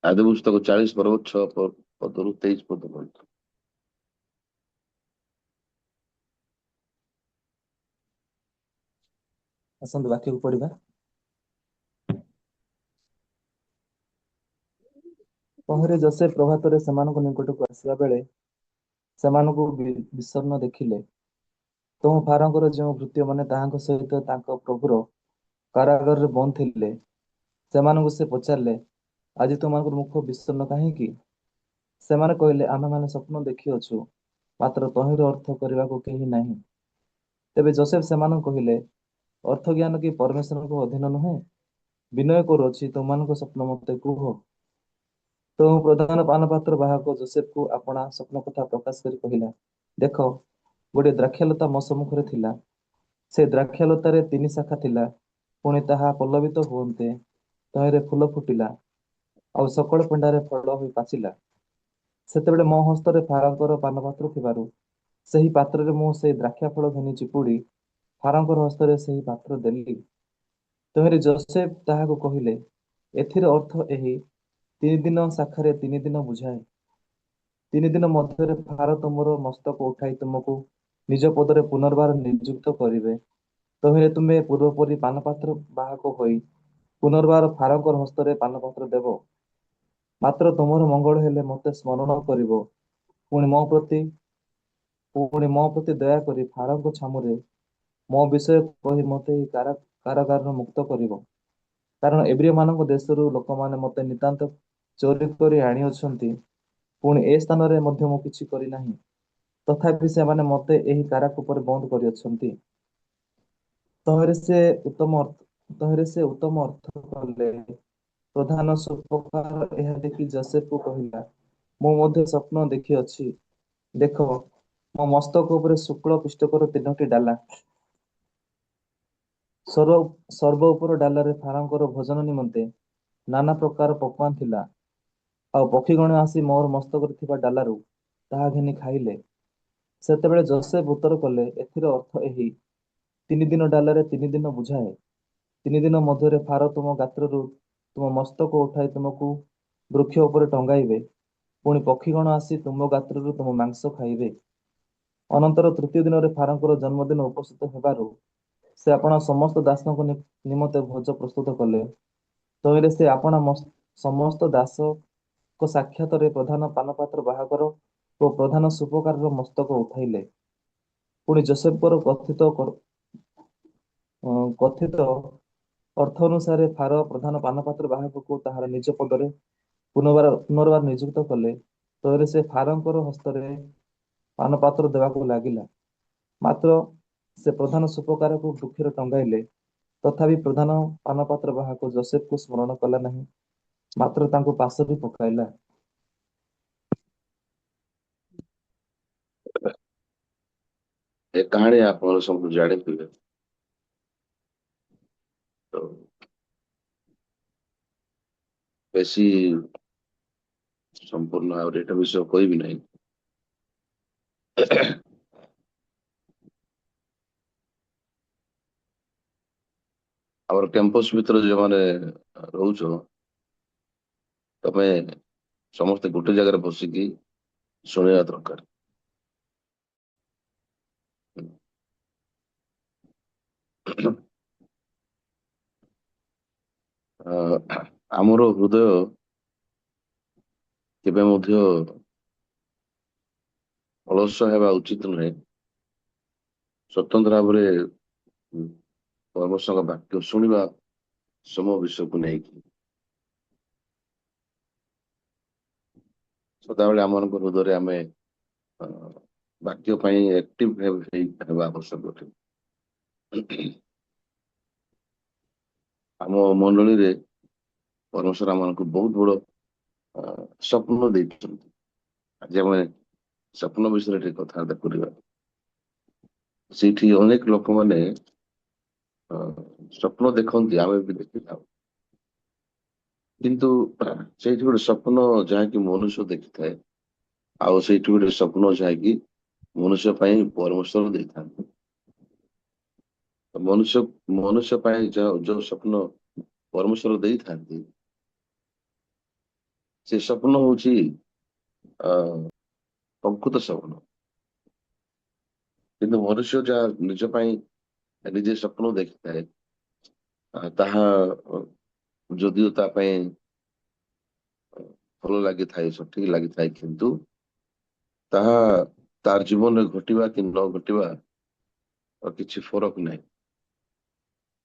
ଆଦି ପୁସ୍ତକ 40 ପର୍ବତ 6 ପଦରୁ 23 ପଦ ପର୍ଯ୍ୟନ୍ତ। ଆସନ୍ତୁ ବାକ୍ୟକୁ ପଢିବା। ପହରେ ଯୋସେଫ ପ୍ରଭାତରେ ସେମାନଙ୍କ ନିକଟକୁ ଆସିବା ବେଳେ ସେମାନଙ୍କୁ ବିଷଣ୍ଣ ଦେଖିଲେ। ତୁମ ଫାରାଙ୍କର ଯେଉଁ ଭୃତ୍ୟମାନେ ତାହାଙ୍କ ସହିତ ତାଙ୍କ ପ୍ରଭୁର କାରାଗାରରେ ବନ୍ଦ ଥିଲେ, ସେମାନଙ୍କୁ ସେ ପଚାରିଲେ, ଆଜି ତୁମମାନଙ୍କର ମୁଖ ବିଷଣ୍ଣ କାହିଁକି? ସେମାନେ କହିଲେ, ଆମେମାନେ ସ୍ୱପ୍ନ ଦେଖିଅଛୁ, ମାତ୍ର ତହିଁର ଅର୍ଥ କରିବାକୁ କେହି ନାହିଁ। ତେବେ ଯୋସେଫ ସେମାନଙ୍କୁ କହିଲେ, ଅର୍ଥ ଜ୍ଞାନ କି ପରମେଶ୍ୱରଙ୍କ ଅଧୀନ ନୁହେଁ? ବିନୟ କରୁଅଛି, ତୁମମାନଙ୍କ ସ୍ୱପ୍ନ ମୋତେ କୁହ। ତ ପ୍ରଧାନ ପାନପାତ୍ର ବାହକ ଯୋସେଫକୁ ଆପଣା ସ୍ୱପ୍ନ କଥା ପ୍ରକାଶ କରି କହିଲା, ଦେଖ, ଗୋଟିଏ ଦ୍ରାକ୍ଷାଲତା ମୋ ସମ୍ମୁଖରେ ଥିଲା। ସେ ଦ୍ରାକ୍ଷାଲତାରେ 3 ଶାଖା ଥିଲା, ପୁଣି ତାହା ପଲ୍ଲବିତ ହୁଅନ୍ତେ ତହିଁରେ ଫୁଲ ଫୁଟିଲା, ଆଉ ସକଳ ପିଣ୍ଡାରେ ଫଳ ହୋଇ ପାଚିଲା। ସେତେବେଳେ ମୋ ହସ୍ତରେ ଫାରାଙ୍କର ପାନପାତ୍ର ଥିବାରୁ ସେହି ପାତ୍ରରେ ମୁଁ ସେହି ଦ୍ରାକ୍ଷା ଫଳ ଘେନି ଚିପୁଡ଼ି ଫାରାଙ୍କର ହସ୍ତରେ ସେହି ପାତ୍ର ଦେଲି। ତହିଁରେ ଯୋସେଫ ତାହାକୁ କହିଲେ, ଏଥିର ଅର୍ଥ ଏହି, 3 ଦିନ ଶାଖାରେ 3 ଦିନ ବୁଝାଏ। 3 ଦିନ ମଧ୍ୟରେ ଫାର ତୁମର ମସ୍ତକ ଉଠାଇ ତୁମକୁ ନିଜ ପଦରେ ପୁନର୍ବାର ନିଯୁକ୍ତ କରିବେ। ତହିଁରେ ତୁମେ ପୂର୍ବପରି ପାନପାତ୍ର ବାହକ ହୋଇ ପୁନର୍ବାର ଫାରଙ୍କର ହସ୍ତରେ ପାନପାତ୍ର ଦେବ। ମାତ୍ର ତୁମର ମଙ୍ଗଳ ହେଲେ ମୋତେ ସ୍ମରଣ କରିବ, ପୁଣି ମୋ ପ୍ରତି ଦୟା କରି ଫାରଙ୍କ ଛାମୁରେ ମୋ ବିଷୟ କହି ମୋତେ ଏହି କାରାଗାରରୁ ମୁକ୍ତ କରିବ। କାରଣ ଏବ୍ରିୟମାନଙ୍କ ଦେଶରୁ ଲୋକମାନେ ମୋତେ ନିତାନ୍ତ ଚୋରି କରି ଆଣିଅଛନ୍ତି, ପୁଣି ଏ ସ୍ଥାନରେ ମଧ୍ୟ ମୁଁ କିଛି କରିନାହିଁ। ତଥାପି ସେମାନେ ମୋତେ ଏହି କାରାକୂପରେ ବନ୍ଦ କରିଅଛନ୍ତି। ତହିଁରେ ସେ ଉତ୍ତମ ଅର୍ଥ କଲେ। ପ୍ରଧାନ ସୁପକାର ଏହା ଦେଖି ଯୋସେଫକୁ କହିଲା, ମୁଁ ମଧ୍ୟ ସ୍ୱପ୍ନ ଦେଖିଅଛି। ଦେଖ, ମୋ ମସ୍ତକ ଉପରେ ଶୁକ୍ଳ ପିଷ୍ଟକର 3ଟି ଡାଲା। ସର୍ବ ଉପର ଡାଲାରେ ଫାରାଙ୍କର ଭୋଜନ ନିମନ୍ତେ ନାନା ପ୍ରକାର ପକୱାନ ଥିଲା, ଆଉ ପକ୍ଷୀଗଣ ଆସି ମୋର ମସ୍ତକରେ ଥିବା ଡାଲାରୁ ତାହା ଘେନି ଖାଇଲେ। ସେତେବେଳେ ଯୋସେଫ ଉତ୍ତର କଲେ, ଏଥିର ଅର୍ଥ ଏହି, 3 ଦିନ ଡାଲାରେ 3 ଦିନ ବୁଝାଏ। 3 ଦିନ ମଧ୍ୟରେ ଫାର ତୁମ ଗାତ୍ରରୁ ତୁମ ମସ୍ତକ ଉଠାଇ ତୁମକୁ ବୃକ୍ଷ ଉପରେ ଟଙ୍ଗାଇବେ, ପୁଣି ପକ୍ଷୀଗଣ ଆସି ତୁମ ଗାତ୍ରରୁ ତୁମ ମାଂସ ଖାଇବେ। ଅନନ୍ତର 3ୟ ଦିନରେ ଫାରଙ୍କର ଜନ୍ମଦିନ ଉପସ୍ଥିତ ହେବାରୁ ସେ ଆପଣା ସମସ୍ତ ଦାସଙ୍କ ନିମନ୍ତେ ଭୋଜ ପ୍ରସ୍ତୁତ କଲେ। ତହିଁରେ ସେ ଆପଣା ସମସ୍ତ ଦାସଙ୍କ ସାକ୍ଷାତରେ ପ୍ରଧାନ ପାନପାତ୍ର ବାହାକର ଓ ପ୍ରଧାନ ସୁପକାରର ମସ୍ତକ ଉଠାଇଲେ। ପୁଣି ଯୋସେଫଙ୍କର କଥିତ ଅର୍ଥ ଅନୁସାରେ ଫାର ପ୍ରଧାନ ପାନପାତ୍ର ବାହକକୁ ତାହାର ନିଜ ପଦରେ ପୁନର୍ବାର ନିଯୁକ୍ତ କଲେ। ତହିଁରେ ସେ ଫାରଙ୍କର ହସ୍ତରେ ପାନପାତ୍ର ଦେବାକୁ ଲାଗିଲା। ମାତ୍ର ସେ ପ୍ରଧାନ ସୁପକାରକୁ ବୃକ୍ଷରେ ଟଙ୍ଗାଇଲେ। ତଥାପି ପ୍ରଧାନ ପାନପାତ୍ର ବାହକ ଯୋସେଫକୁ ସ୍ମରଣ କଲା ନାହିଁ, ମାତ୍ର ତାଙ୍କୁ ପାଶୋରି ପକାଇଲା। ଏ କାହାଣୀ ଆପଣ ସବୁ ଜାଣିଥିବେ। ତ ବେଶୀ ସମ୍ପୂର୍ଣ୍ଣ ଭାବରେ ଏଟା ବିଷୟ କହିବି ନାହିଁ। ଆମର କ୍ୟାମ୍ପସ ଭିତରେ ଯୋଉମାନେ ରହୁଛ, ତମେ ସମସ୍ତେ ଗୋଟେ ଜାଗାରେ ବସିକି ଶୁଣିବା ଦରକାର। ଆମର ହୃଦୟ କେବେ ମଧ୍ୟ ଅଳସ ହେବା ଉଚିତ ନୁହେଁ। ସ୍ୱତନ୍ତ୍ର ଭାବରେ ପରମେଶ୍ୱରଙ୍କ ବାକ୍ୟ ଶୁଣିବା ସମୟ ବିଷୟକୁ ନେଇକି ସଦାବେଳେ ଆମମାନଙ୍କ ହୃଦୟରେ ଆମେ ବାକ୍ୟ ପାଇଁ ଆକ୍ଟିଭ ହେବା ଆବଶ୍ୟକ ଅଟେ। ଆମ ମଣ୍ଡଳୀରେ ପରମେଶ୍ୱର ଆମମାନଙ୍କୁ ବହୁତ ବଡ ସ୍ୱପ୍ନ ଦେଇଛନ୍ତି। ଆଜି ଆମେ ସ୍ୱପ୍ନ ବିଷୟରେ ଟିକେ କଥାବାର୍ତ୍ତା କରିବା। ସେଇଠି ଅନେକ ଲୋକମାନେ ସ୍ୱପ୍ନ ଦେଖନ୍ତି, ଆମେ ବି ଦେଖିଥାଉ, କିନ୍ତୁ ସେଇଠି ଗୋଟେ ସ୍ୱପ୍ନ ଯାହାକି ମନୁଷ୍ୟ ଦେଖିଥାଏ, ଆଉ ସେଇଠି ଗୋଟେ ସ୍ୱପ୍ନ ଯାହାକି ମନୁଷ୍ୟ ପାଇଁ ପରମେଶ୍ୱର ଦେଇଥାନ୍ତି। ମନୁଷ୍ୟ ପାଇଁ ଯୋଉ ସ୍ୱପ୍ନ ପରମେଶ୍ୱର ଦେଇଥାନ୍ତି, ସେ ସ୍ୱପ୍ନ ହଉଛି ପ୍ରକୃତ ସ୍ୱପ୍ନ। କିନ୍ତୁ ମନୁଷ୍ୟ ଯାହା ନିଜ ପାଇଁ ନିଜେ ସ୍ୱପ୍ନ ଦେଖିଥାଏ, ତାହା ଯଦିଓ ତା ପାଇଁ ଭଲ ଲାଗିଥାଏ, ସଠିକ ଲାଗିଥାଏ, କିନ୍ତୁ ତାହା ତାର ଜୀବନରେ ଘଟିବା କି ନ ଘଟିବା କିଛି ଫରକ ନାହିଁ।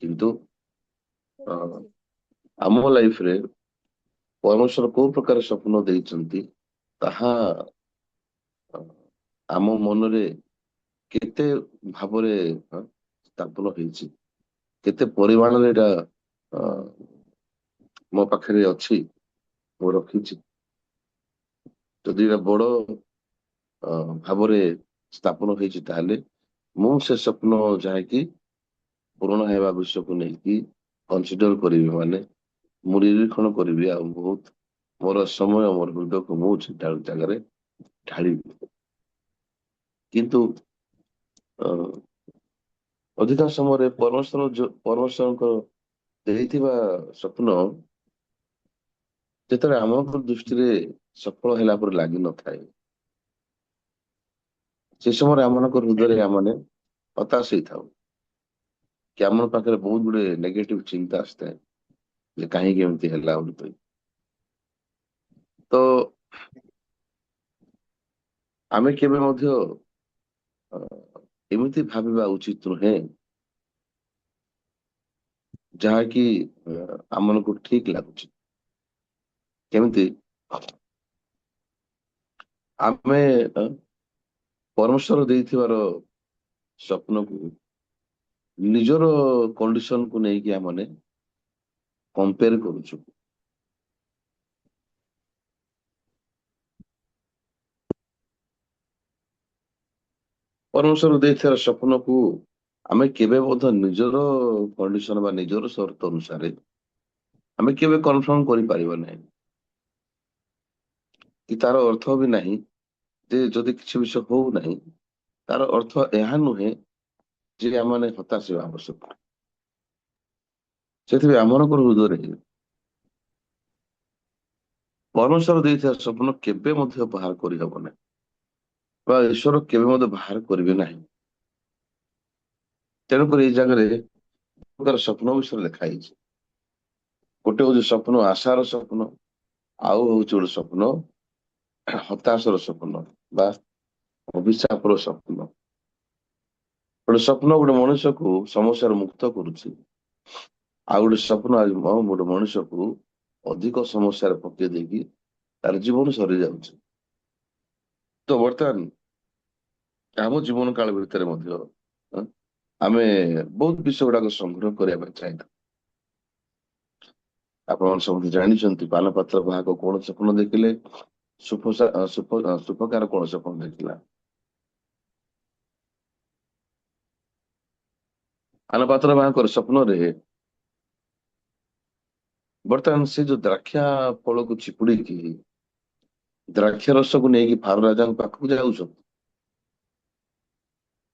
କିନ୍ତୁ ଅ, ଆମ ଲାଇଫରେ ପରମେଶ୍ୱର କୋଉ ପ୍ରକାର ସ୍ୱପ୍ନ ଦେଇଛନ୍ତି, ତାହା ଅ, ଆମ ମନରେ କେତେ ଭାବରେ ସ୍ଥାପନ ହେଇଛି, କେତେ ପରିମାଣରେ ଏଇଟା ଅ, ମୋ ପାଖରେ ଅଛି, ମୁଁ ରଖିଛି। ଯଦି ଏଇଟା ବଡ ଭାବରେ ସ୍ଥାପନ ହେଇଛି, ତାହେଲେ ମୁଁ ସେ ସ୍ୱପ୍ନ ଯାହାକି ପୂରଣ ହେବା ବିଷୟକୁ ନେଇକି କନସିଡର କରିବି, ମାନେ ମୁଁ ନିରୀକ୍ଷଣ କରିବି, ଆଉ ବହୁତ ମୋର ସମୟ, ମୋର ହୃଦୟକୁ ମୁଁ ସେ ଜାଗାରେ ଢାଳିବି। କିନ୍ତୁ ଅ, ଅଧିକାଂଶ ସମୟରେ ପରମେଶ୍ୱରଙ୍କ ଦେଇଥିବା ସ୍ୱପ୍ନ ଯେତେବେଳେ ଆମ ଦୃଷ୍ଟିରେ ସଫଳ ହେଲା ପରେ ଲାଗିନଥାଏ, ସେ ସମୟରେ ଆମମାନଙ୍କ ହୃଦୟରେ ଆମମାନେ ହତାଶ ହେଇଥାଉ, କି ଆମ ପାଖରେ ବହୁତ ଗୁଡେ ନେଗେଟିଭ ଚିନ୍ତା ଆସିଥାଏ ଯେ କାହିଁକି ଏମିତି ହେଲା ବୋଲି। ତ ଆମେ କେବେ ମଧ୍ୟ ଅ, ଏମିତି ଭାବିବା ଉଚିତ ନୁହେଁ ଯାହାକି ଆମମାନଙ୍କୁ ଠିକ ଲାଗୁଛି। କେମିତି ଆମେ ପରମେଶ୍ୱର ଦେଇଥିବାର ସ୍ୱପ୍ନକୁ ନିଜର କଣ୍ଡିସନକୁ ନେଇକି ଆମେ କମ୍ପେୟାର କରୁଛୁ। ପରମେଶ୍ୱର ଦେଇଥିବା ସ୍ୱପ୍ନକୁ ଆମେ କେବେ ମଧ୍ୟ ନିଜର କଣ୍ଡିସନ ବା ନିଜର ସର୍ତ୍ତ ଅନୁସାରେ ଆମେ କେବେ କନଫର୍ମ କରିପାରିବା ନାହିଁ, କି ତାର ଅର୍ଥ ବି ନାହିଁ ଯେ ଯଦି କିଛି ବିଷୟ ହଉନାହିଁ, ତାର ଅର୍ଥ ଏହା ନୁହେଁ ଯେ ଆମମାନେ ହତାଶ ହେବା ଆବଶ୍ୟକ। ସେଥିପାଇଁ ଆମମାନଙ୍କ ହୃଦୟରେ ପରମେଶ୍ୱର ଦେଇଥିବା ସ୍ୱପ୍ନ କେବେ ମଧ୍ୟ ବାହାର କରିହବ ନାହିଁ, ବା ଈଶ୍ୱର କେବେ ମଧ୍ୟ ବାହାର କରିବେ ନାହିଁ। ତେଣୁକରି ଏଇ ଜାଗାରେ ପ୍ରକାର ସ୍ୱପ୍ନ ବିଷୟରେ ଲେଖା ହେଇଛି। ଗୋଟେ ହଉଛି ସ୍ୱପ୍ନ ଆଶାର ସ୍ୱପ୍ନ, ଆଉ ହଉଛି ଗୋଟେ ସ୍ୱପ୍ନ ହତାଶର ସ୍ୱପ୍ନ ବା ଅଭିଶାପର ସ୍ୱପ୍ନ। ଗୋଟେ ସ୍ୱପ୍ନ ଗୋଟେ ମଣିଷକୁ ସମସ୍ୟାରୁ ମୁକ୍ତ କରୁଛି, ଆଉ ଗୋଟେ ସ୍ୱପ୍ନ ଗୋଟେ ମଣିଷକୁ ଅଧିକ ସମସ୍ୟାରେ ପକେଇ ଦେଇକି ତାର ଜୀବନ ସରିଯାଉଛି। ତ ବର୍ତ୍ତମାନ ଆମ ଜୀବନ କାଳ ଭିତରେ ମଧ୍ୟ ଆମେ ବହୁତ ବିଷୟ ଗୁଡାକ ସଂଗ୍ରହ କରିବା ପାଇଁ ଚାହିଁଥାଉ। ଆପଣମାନେ ସମସ୍ତେ ଜାଣିଛନ୍ତି ପାନପାତ୍ର ବାହକ କଣ ସ୍ୱପ୍ନ ଦେଖିଲେ, ସୁଫକାର କଣ ସ୍ୱପ୍ନ ଦେଖିଲା। ପାନପାତ୍ର ବାହକର ସ୍ୱପ୍ନରେ ବର୍ତ୍ତମାନ ସେ ଯୋଉ ଦ୍ରାକ୍ଷା ଫଳକୁ ଚିପୁଡିକି ଦ୍ରାକ୍ଷା ରସକୁ ନେଇକି ଫାରୁ ରାଜାଙ୍କ ପାଖକୁ ଯାଉଛନ୍ତି,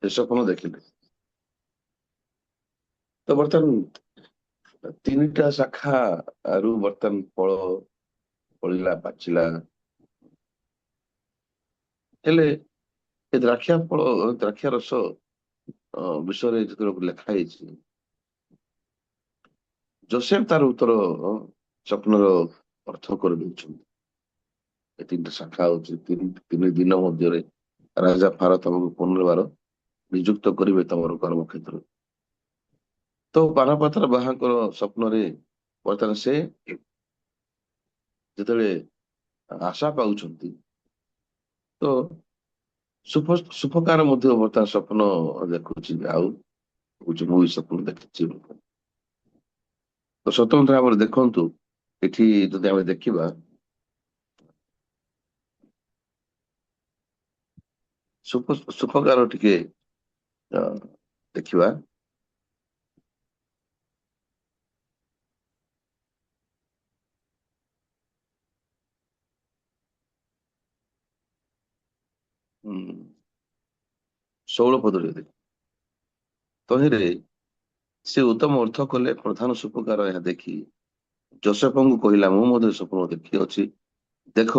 ସେ ସ୍ୱପ୍ନ ଦେଖିଲେ। ତ ବର୍ତ୍ତମାନ ତିନିଟା ଶାଖାରୁ ବର୍ତ୍ତମାନ ଫଳ ଫଳିଲା, ପାଚିଲା, ହେଲେ ଏ ଦ୍ରାକ୍ଷା ରସ ବିଷୟରେ ଯେତେବେଳେ ଲେଖା ହେଇଛି, ଯୋସେଫ ତାର ଉତ୍ତର ସ୍ୱପ୍ନର ଅର୍ଥ କରିଦଉଛନ୍ତି। ଏ ତିନିଟା ଶାଖା ହଉଛି ତିନି ଦିନ ମଧ୍ୟରେ ରାଜା ଫାର ତମକୁ ପୁନର୍ବାର ନିଯୁକ୍ତ କରିବେ ତମର କର୍ମକ୍ଷେତ୍ର। ତ ବାନପାତ୍ର ବାହାଙ୍କର ସ୍ୱପ୍ନରେ ବର୍ତ୍ତମାନ ସେ ଯେତେବେଳେ ଆଶା ପାଉଛନ୍ତି, ତ ସୁଫକାର ମଧ୍ୟ ବର୍ତ୍ତମାନ ସ୍ୱପ୍ନ ଦେଖୁଛି, ଆଉ କହୁଛି ମୁଁ ବି ସ୍ୱପ୍ନ ଦେଖିଛି। ତ ସ୍ୱତନ୍ତ୍ର ଭାବରେ ଦେଖନ୍ତୁ, ଏଠି ଯଦି ଆମେ ଦେଖିବା ସୁଫକାର ଟିକେ ଅ, ଦେଖିବା। ହୁଁ, 16 ପଦରେ ଦେଖ, ତହିଁରେ ସେ ଉତ୍ତମ ଅର୍ଥ କଲେ। ପ୍ରଧାନ ସୁଫକାର ଏହା ଦେଖି ଯୋସେଫଙ୍କୁ କହିଲା, ମୁଁ ମଧ୍ୟ ସ୍ୱପ୍ନ ଦେଖିଅଛି, ଦେଖ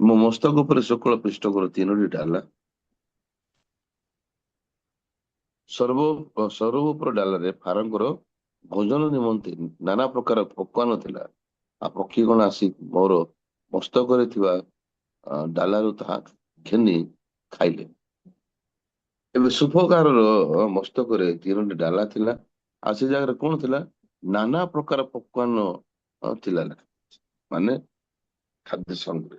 ମୋ ମସ୍ତକ ଉପରେ ଶୁକ୍ଳ ପୃଷ୍ଠକର 3ଟି ଡାଲା, ସର୍ବ ଡାଲାରେ ଫାରଙ୍କର ଭୋଜନ ନିମନ୍ତେ ନାନା ପ୍ରକାର ପକ୍ୱାନ ଥିଲା। ଆଉ ପକ୍ଷୀଗଣ ଆସି ମୋର ମସ୍ତକରେ ଥିବା ଡାଲାରୁ ତାହା ଘେନି ଖାଇଲେ। ଏବେ ସୁଫକାରର ମସ୍ତକରେ 3ଟି ଡାଲା ଥିଲା, ଆଉ ସେ ଜାଗାରେ କଣ ଥିଲା? ନାନା ପ୍ରକାର ପକ୍ୱାନ ଥିଲା, ମାନେ ଖାଦ୍ୟ ସାମଗ୍ରୀ।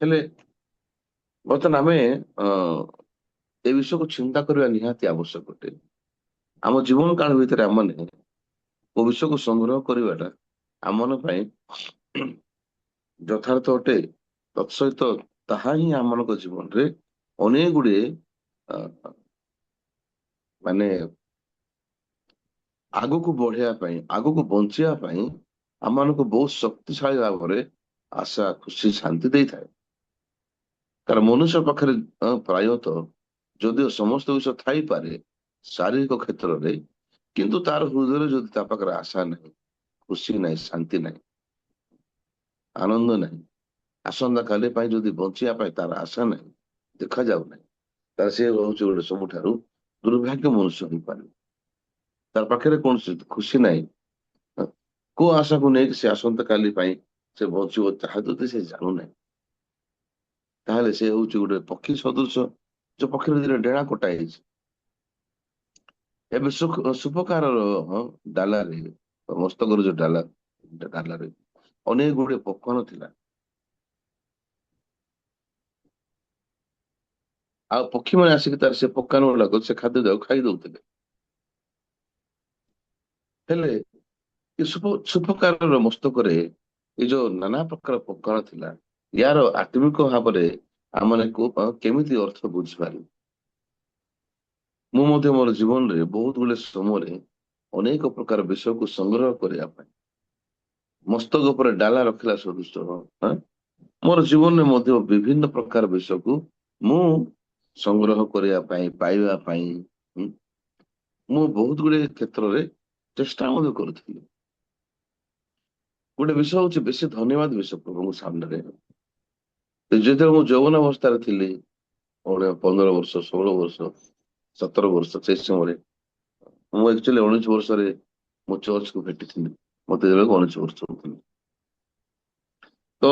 ହେଲେ ବର୍ତ୍ତମାନ ଆମେ ଏ ବିଷୟକୁ ଚିନ୍ତା କରିବା ନିହାତି ଆବଶ୍ୟକ ଅଟେ। ଆମ ଜୀବନ କାଳ ଭିତରେ ଆମମାନେ ଓ ବିଷୟକୁ ସଂଗ୍ରହ କରିବାଟା ଆମମାନଙ୍କ ପାଇଁ ଯଥାର୍ଥ ଅଟେ। ତତ୍ସହିତ ତାହା ହିଁ ଆମମାନଙ୍କ ଜୀବନରେ ଅନେକ ଗୁଡିଏ ଅ, ମାନେ ଆଗକୁ ବଢିବା ପାଇଁ, ଆଗକୁ ବଞ୍ଚିବା ପାଇଁ ଆମମାନଙ୍କୁ ବହୁତ ଶକ୍ତିଶାଳୀ ଭାବରେ ଆଶା, ଖୁସି, ଶାନ୍ତି ଦେଇଥାଏ। କାରଣ ମନୁଷ୍ୟ ପାଖରେ ପ୍ରାୟତଃ ଯଦିଓ ସମସ୍ତ ବିଷୟ ଥାଇପାରେ ଶାରୀରିକ କ୍ଷେତ୍ରରେ, କିନ୍ତୁ ତାର ହୃଦୟରେ ଯଦି ତା ପାଖରେ ଆଶା ନାହିଁ, ଖୁସି ନାହିଁ, ଶାନ୍ତି ନାହିଁ, ଆନନ୍ଦ ନାହିଁ, ଆସନ୍ତା କାଲି ପାଇଁ ଯଦି ବଞ୍ଚିବା ପାଇଁ ତାର ଆଶା ନାହିଁ, ଦେଖାଯାଉ ନାହିଁ, ତାର ସେ ହଉଛି ଗୋଟେ ସବୁଠାରୁ ଦୁର୍ଭାଗ୍ୟ ମନୁଷ୍ୟ ହେଇପାରିବ। ତାର ପାଖରେ କୌଣସି ଖୁସି ନାହିଁ, କୋଉ ଆଶାକୁ ନେଇକି ସେ ଆସନ୍ତା କାଲି ପାଇଁ ସେ ବଞ୍ଚିବ ତାହା ଯଦି ସେ ଜାଣୁନାହିଁ, ତାହେଲେ ସେ ହଉଛି ଗୋଟେ ପକ୍ଷୀ ସଦୃଶ, ଯୋଉ ପକ୍ଷୀର ଦିଟା ଡେଣା କଟା ହେଇଛି। ଏବେ ସୁପକାରର ଡାଲାରେ, ମସ୍ତକର ଯୋଉ ଡାଲାରେ ଅନେକ ଗୁଡିଏ ପକ୍ୱାନ ଥିଲା, ଆଉ ପକ୍ଷୀମାନେ ଆସିକି ତାର ସେ ପକ୍ୱାନ ଗୁଡାକ, ସେ ଖାଦ୍ୟ ଯାକ ଖାଇ ଦଉଥିଲେ। ହେଲେ ଏ ସୁପକାରର ମସ୍ତକରେ ଏ ଯୋଉ ନାନା ପ୍ରକାର ପକ୍ୱାନ ଥିଲା, ୟାର ଆତ୍ମିକ ଭାବରେ ଆମମାନେ କେମିତି ଅର୍ଥ ବୁଝିପାରିବୁ? ମୁଁ ମଧ୍ୟ ମୋର ଜୀବନରେ ବହୁତ ଗୁଡେ ସମୟରେ ଅନେକ ପ୍ରକାର ବିଷୟକୁ ସଂଗ୍ରହ କରିବା ପାଇଁ ମସ୍ତକ ଉପରେ ଡାଲା ରଖିଲା ସଦୃଶ ମୋର ଜୀବନରେ ମଧ୍ୟ ବିଭିନ୍ନ ପ୍ରକାର ବିଷୟକୁ ମୁଁ ସଂଗ୍ରହ କରିବା ପାଇଁ, ପାଇବା ପାଇଁ ମୁଁ ବହୁତ ଗୁଡେ କ୍ଷେତ୍ରରେ ଚେଷ୍ଟା ମଧ୍ୟ କରୁଥିଲି। ଗୋଟେ ବିଷୟ ହଉଛି ବେଶୀ ଧନ୍ୟବାଦ ବିଷୟ ପ୍ରଭୁଙ୍କ ସାମ୍ନାରେ। ଯେତେବେଳେ ମୁଁ ଯୌବନ ଅବସ୍ଥାରେ ଥିଲି, 15 ବର୍ଷ, 16 ବର୍ଷ, 17 ବର୍ଷ, ସେଇ ସମୟରେ ମୁଁ ଆକ୍ଚୁଆଲି 19 ବର୍ଷରେ ମୁଁ ଚର୍ଚ୍ଚକୁ ଭେଟିଥିଲି। ମତେ ଯେତେବେଳେ 19 ବର୍ଷ ହଉଥିଲି, ତ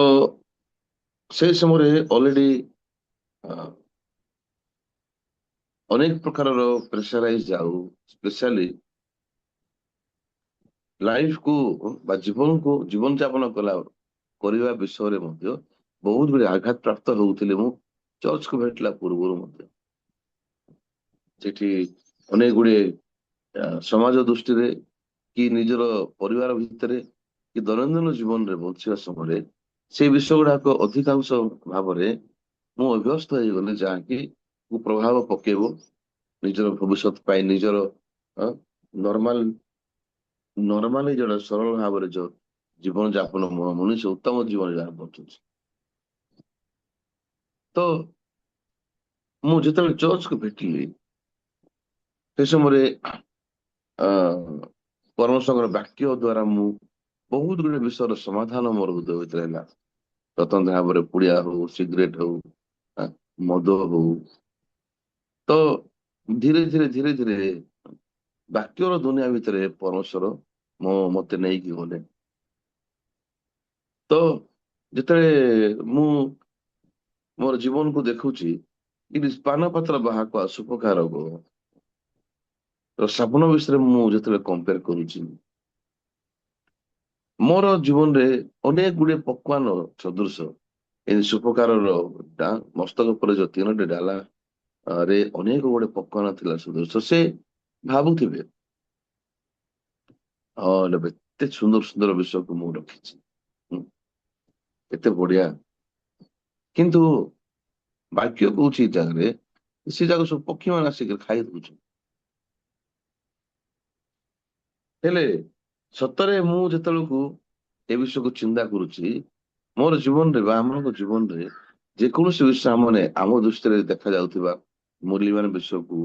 ସେଇ ସମୟରେ ଅଲରେଡି ଅନେକ ପ୍ରକାରର ପ୍ରେସରାଇଜ ଆଉ ସ୍ପେଶାଲି ଲାଇଫକୁ ବା ଜୀବନ ଯାପନ କରିବା ବିଷୟରେ ମଧ୍ୟ ବହୁତ ଗୁଡେ ଆଘାତ ପ୍ରାପ୍ତ ହଉଥିଲେ। ମୁଁ ଚର୍ଚ୍ଚକୁ ଭେଟିଲା ପୂର୍ବରୁ ମଧ୍ୟ ସେଠି ଅନେକ ଗୁଡିଏ ସମାଜ ଦୃଷ୍ଟିରେ କି ନିଜର ପରିବାର ଭିତରେ କି ଦୈନନ୍ଦିନ ଜୀବନରେ ବଞ୍ଚିବା ସମୟରେ ସେଇ ବିଷୟ ଗୁଡାକ ଅଧିକାଂଶ ଭାବରେ ମୁଁ ଅଭ୍ୟସ୍ତ ହେଇଗଲି, ଯାହାକି କୁପ୍ରଭାବ ପକେଇବ ନିଜର ଭବିଷ୍ୟତ ପାଇଁ, ନିଜର ନର୍ମାଲି ଯୋଉଟା ସରଳ ଭାବରେ ଯୋଉ ଜୀବନ ଯାପନ ମନୁଷ୍ୟ ଉତ୍ତମ ଜୀବନ ଯାପନ ବଞ୍ଚୁଛି। ତ ମୁଁ ଯେତେବେଳେ ଚର୍ଚ୍ଚକୁ ଭେଟିଲି, ସେ ସମୟରେ ପରମେଶ୍ୱରଙ୍କର ବାକ୍ୟ ଦ୍ଵାରା ମୁଁ ବହୁତ ଗୁଡେ ବିଷୟର ସମାଧାନ ମୋର ହୃଦୟ ଭିତରେ ହେଲା। ସ୍ୱତନ୍ତ୍ର ଭାବରେ ପୁଡିଆ ହଉ, ସିଗରେଟ ହଉ, ମଦ ହଉ, ତ ଧୀରେ ଧୀରେ ଧୀରେ ଧୀରେ ବାକ୍ୟର ଦୁନିଆ ଭିତରେ ପରମେଶ୍ୱର ମତେ ନେଇକି ଗଲେ। ତ ଯେତେବେଳେ ମୁଁ ମୋର ଜୀବନକୁ ଦେଖୁଛି, ପାନ ପତ୍ର ବାହାକୁ ସୁପକାର ସ୍ୱପ୍ନ ବିଷୟରେ ମୁଁ ଯେତେବେଳେ କମ୍ପେୟାର କରୁଛି, ମୋର ଜୀବନରେ ଅନେକ ଗୁଡିଏ ପକ୍ୱାନ ସଦୃଶ ଏଇ ସୁପକାରର ମସ୍ତକ ଉପରେ ଯୋଉ 3ଟି ଡାଲା ରେ ଅନେକ ଗୁଡେ ପକ୍ୱାନ ଥିଲା ସଦୃଶ। ସେ ଭାବୁଥିବେ ଏତେ ସୁନ୍ଦର ସୁନ୍ଦର ବିଷୟକୁ ମୁଁ ରଖିଛି, କେତେ ବଢିଆ। କିନ୍ତୁ ବାକ୍ୟ କହୁଛି ଏ ଜାଗାରେ ସେ ଜାଗା ସବୁ ପକ୍ଷୀ ମାନେ ଆସିକି ଖାଇ ଦଉଛନ୍ତି। ହେଲେ ସତରେ ମୁଁ ଯେତେବେଳକୁ ଏ ବିଷୟକୁ ଚିନ୍ତା କରୁଛି, ମୋର ଜୀବନରେ ବା ଆମମାନଙ୍କ ଜୀବନରେ ଯେକୌଣସି ବିଷୟ ମାନେ ଆମ ଦୃଷ୍ଟିରେ ଦେଖାଯାଉଥିବା ମୂଲ୍ୟବାନ ବିଷୟକୁ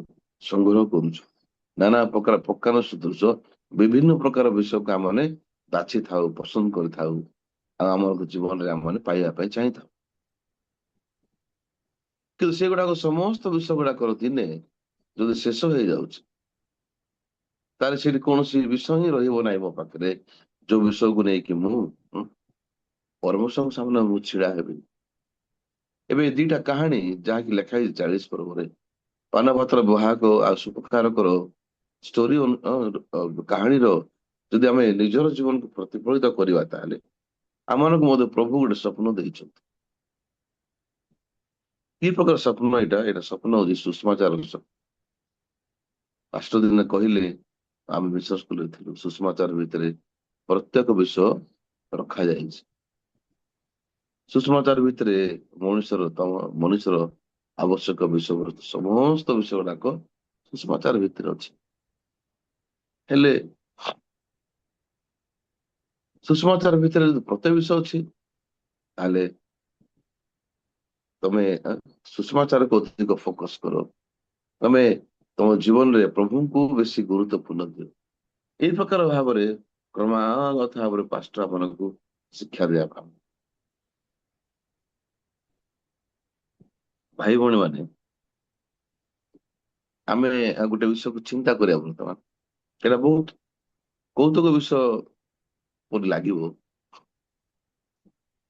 ସଂଗ୍ରହ କରୁଛୁ, ନାନା ପ୍ରକାର ପକ୍ୱାନ ସଦୃଶ ବିଭିନ୍ନ ପ୍ରକାର ବିଷୟକୁ ଆମେ ବାଛିଥାଉ, ପସନ୍ଦ କରିଥାଉ, ଆଉ ଆମ ଜୀବନରେ ଆମମାନେ ପାଇବା ପାଇଁ ଚାହିଁଥାଉ। କିନ୍ତୁ ସେଗୁଡାକ ସମସ୍ତ ବିଷୟ ଗୁଡାକର ଦିନେ ଯଦି ଶେଷ ହେଇଯାଉଛି, ତାହେଲେ ସେଠି କୌଣସି ବିଷୟ ହିଁ ରହିବ ନାହିଁ ମୋ ପାଖରେ, ଯୋଉ ବିଷୟକୁ ନେଇକି ମୁଁ ପରମେଶ୍ୱରଙ୍କ ସାମ୍ନାରେ ମୁଁ ଛିଡା ହେବି। ଏବେ ଏ ଦିଟା କାହାଣୀ ଯାହାକି ଲେଖା ହେଇଛି 40 ପର୍ବରେ, ପାନପାତ୍ର ବାହକ ଆଉ ସୁପକାରକର ଷ୍ଟୋରି କାହାଣୀର ଯଦି ଆମେ ନିଜର ଜୀବନକୁ ପ୍ରତିଫଳିତ କରିବା, ତାହେଲେ ଆମମାନଙ୍କୁ ମଧ୍ୟ ପ୍ରଭୁ ଗୋଟେ ସ୍ୱପ୍ନ ଦେଇଛନ୍ତି। କି ପ୍ରକାର ସ୍ୱପ୍ନ ଏଇଟା? ଏଇଟା ସ୍ୱପ୍ନ ହଉଛି ସୁଷମାଚାର ସ୍ୱପ୍ନ। ପାଷ୍ଟ ଦିନ କହିଲେ ଆମେ ବିଶ୍ୱାସ କରିଥିଲୁ, ସୁଷମାଚାର ଭିତରେ ପ୍ରତ୍ୟେକ ବିଷୟ ରଖାଯାଇଛି। ସୁଷମାଚାର ଭିତରେ ମଣିଷର ଆବଶ୍ୟକ ବିଷୟବସ୍ତୁ ସମସ୍ତ ବିଷୟ ଗୁଡାକ ସୁଷମାଚାର ଭିତରେ ଅଛି। ହେଲେ ସୁଷମାଚାର ଭିତରେ ଯଦି ପ୍ରତ୍ୟେକ ବିଷୟ ଅଛି, ତାହେଲେ ତମେ ସୁଷମାଚାରକୁ ଅଧିକ ଫୋକସ କର, ତମେ ତମ ଜୀବନରେ ପ୍ରଭୁଙ୍କୁ ବେଶୀ ଗୁରୁତ୍ୱପୂର୍ଣ୍ଣ ଦିଅ। ଏଇ ପ୍ରକାର ଭାବରେ କ୍ରମାଗତ ଭାବରେ ପାଷ୍ଟର ମାନଙ୍କୁ ଶିକ୍ଷା ଦେବା ପାଇଁ, ଭାଇ ଭଉଣୀ ମାନେ, ଆମେ ଗୋଟେ ବିଷୟକୁ ଚିନ୍ତା କରିବା ବର୍ତ୍ତମାନ। ସେଇଟା ବହୁତ କୌତୁକ ବିଷୟ ପରି ଲାଗିବ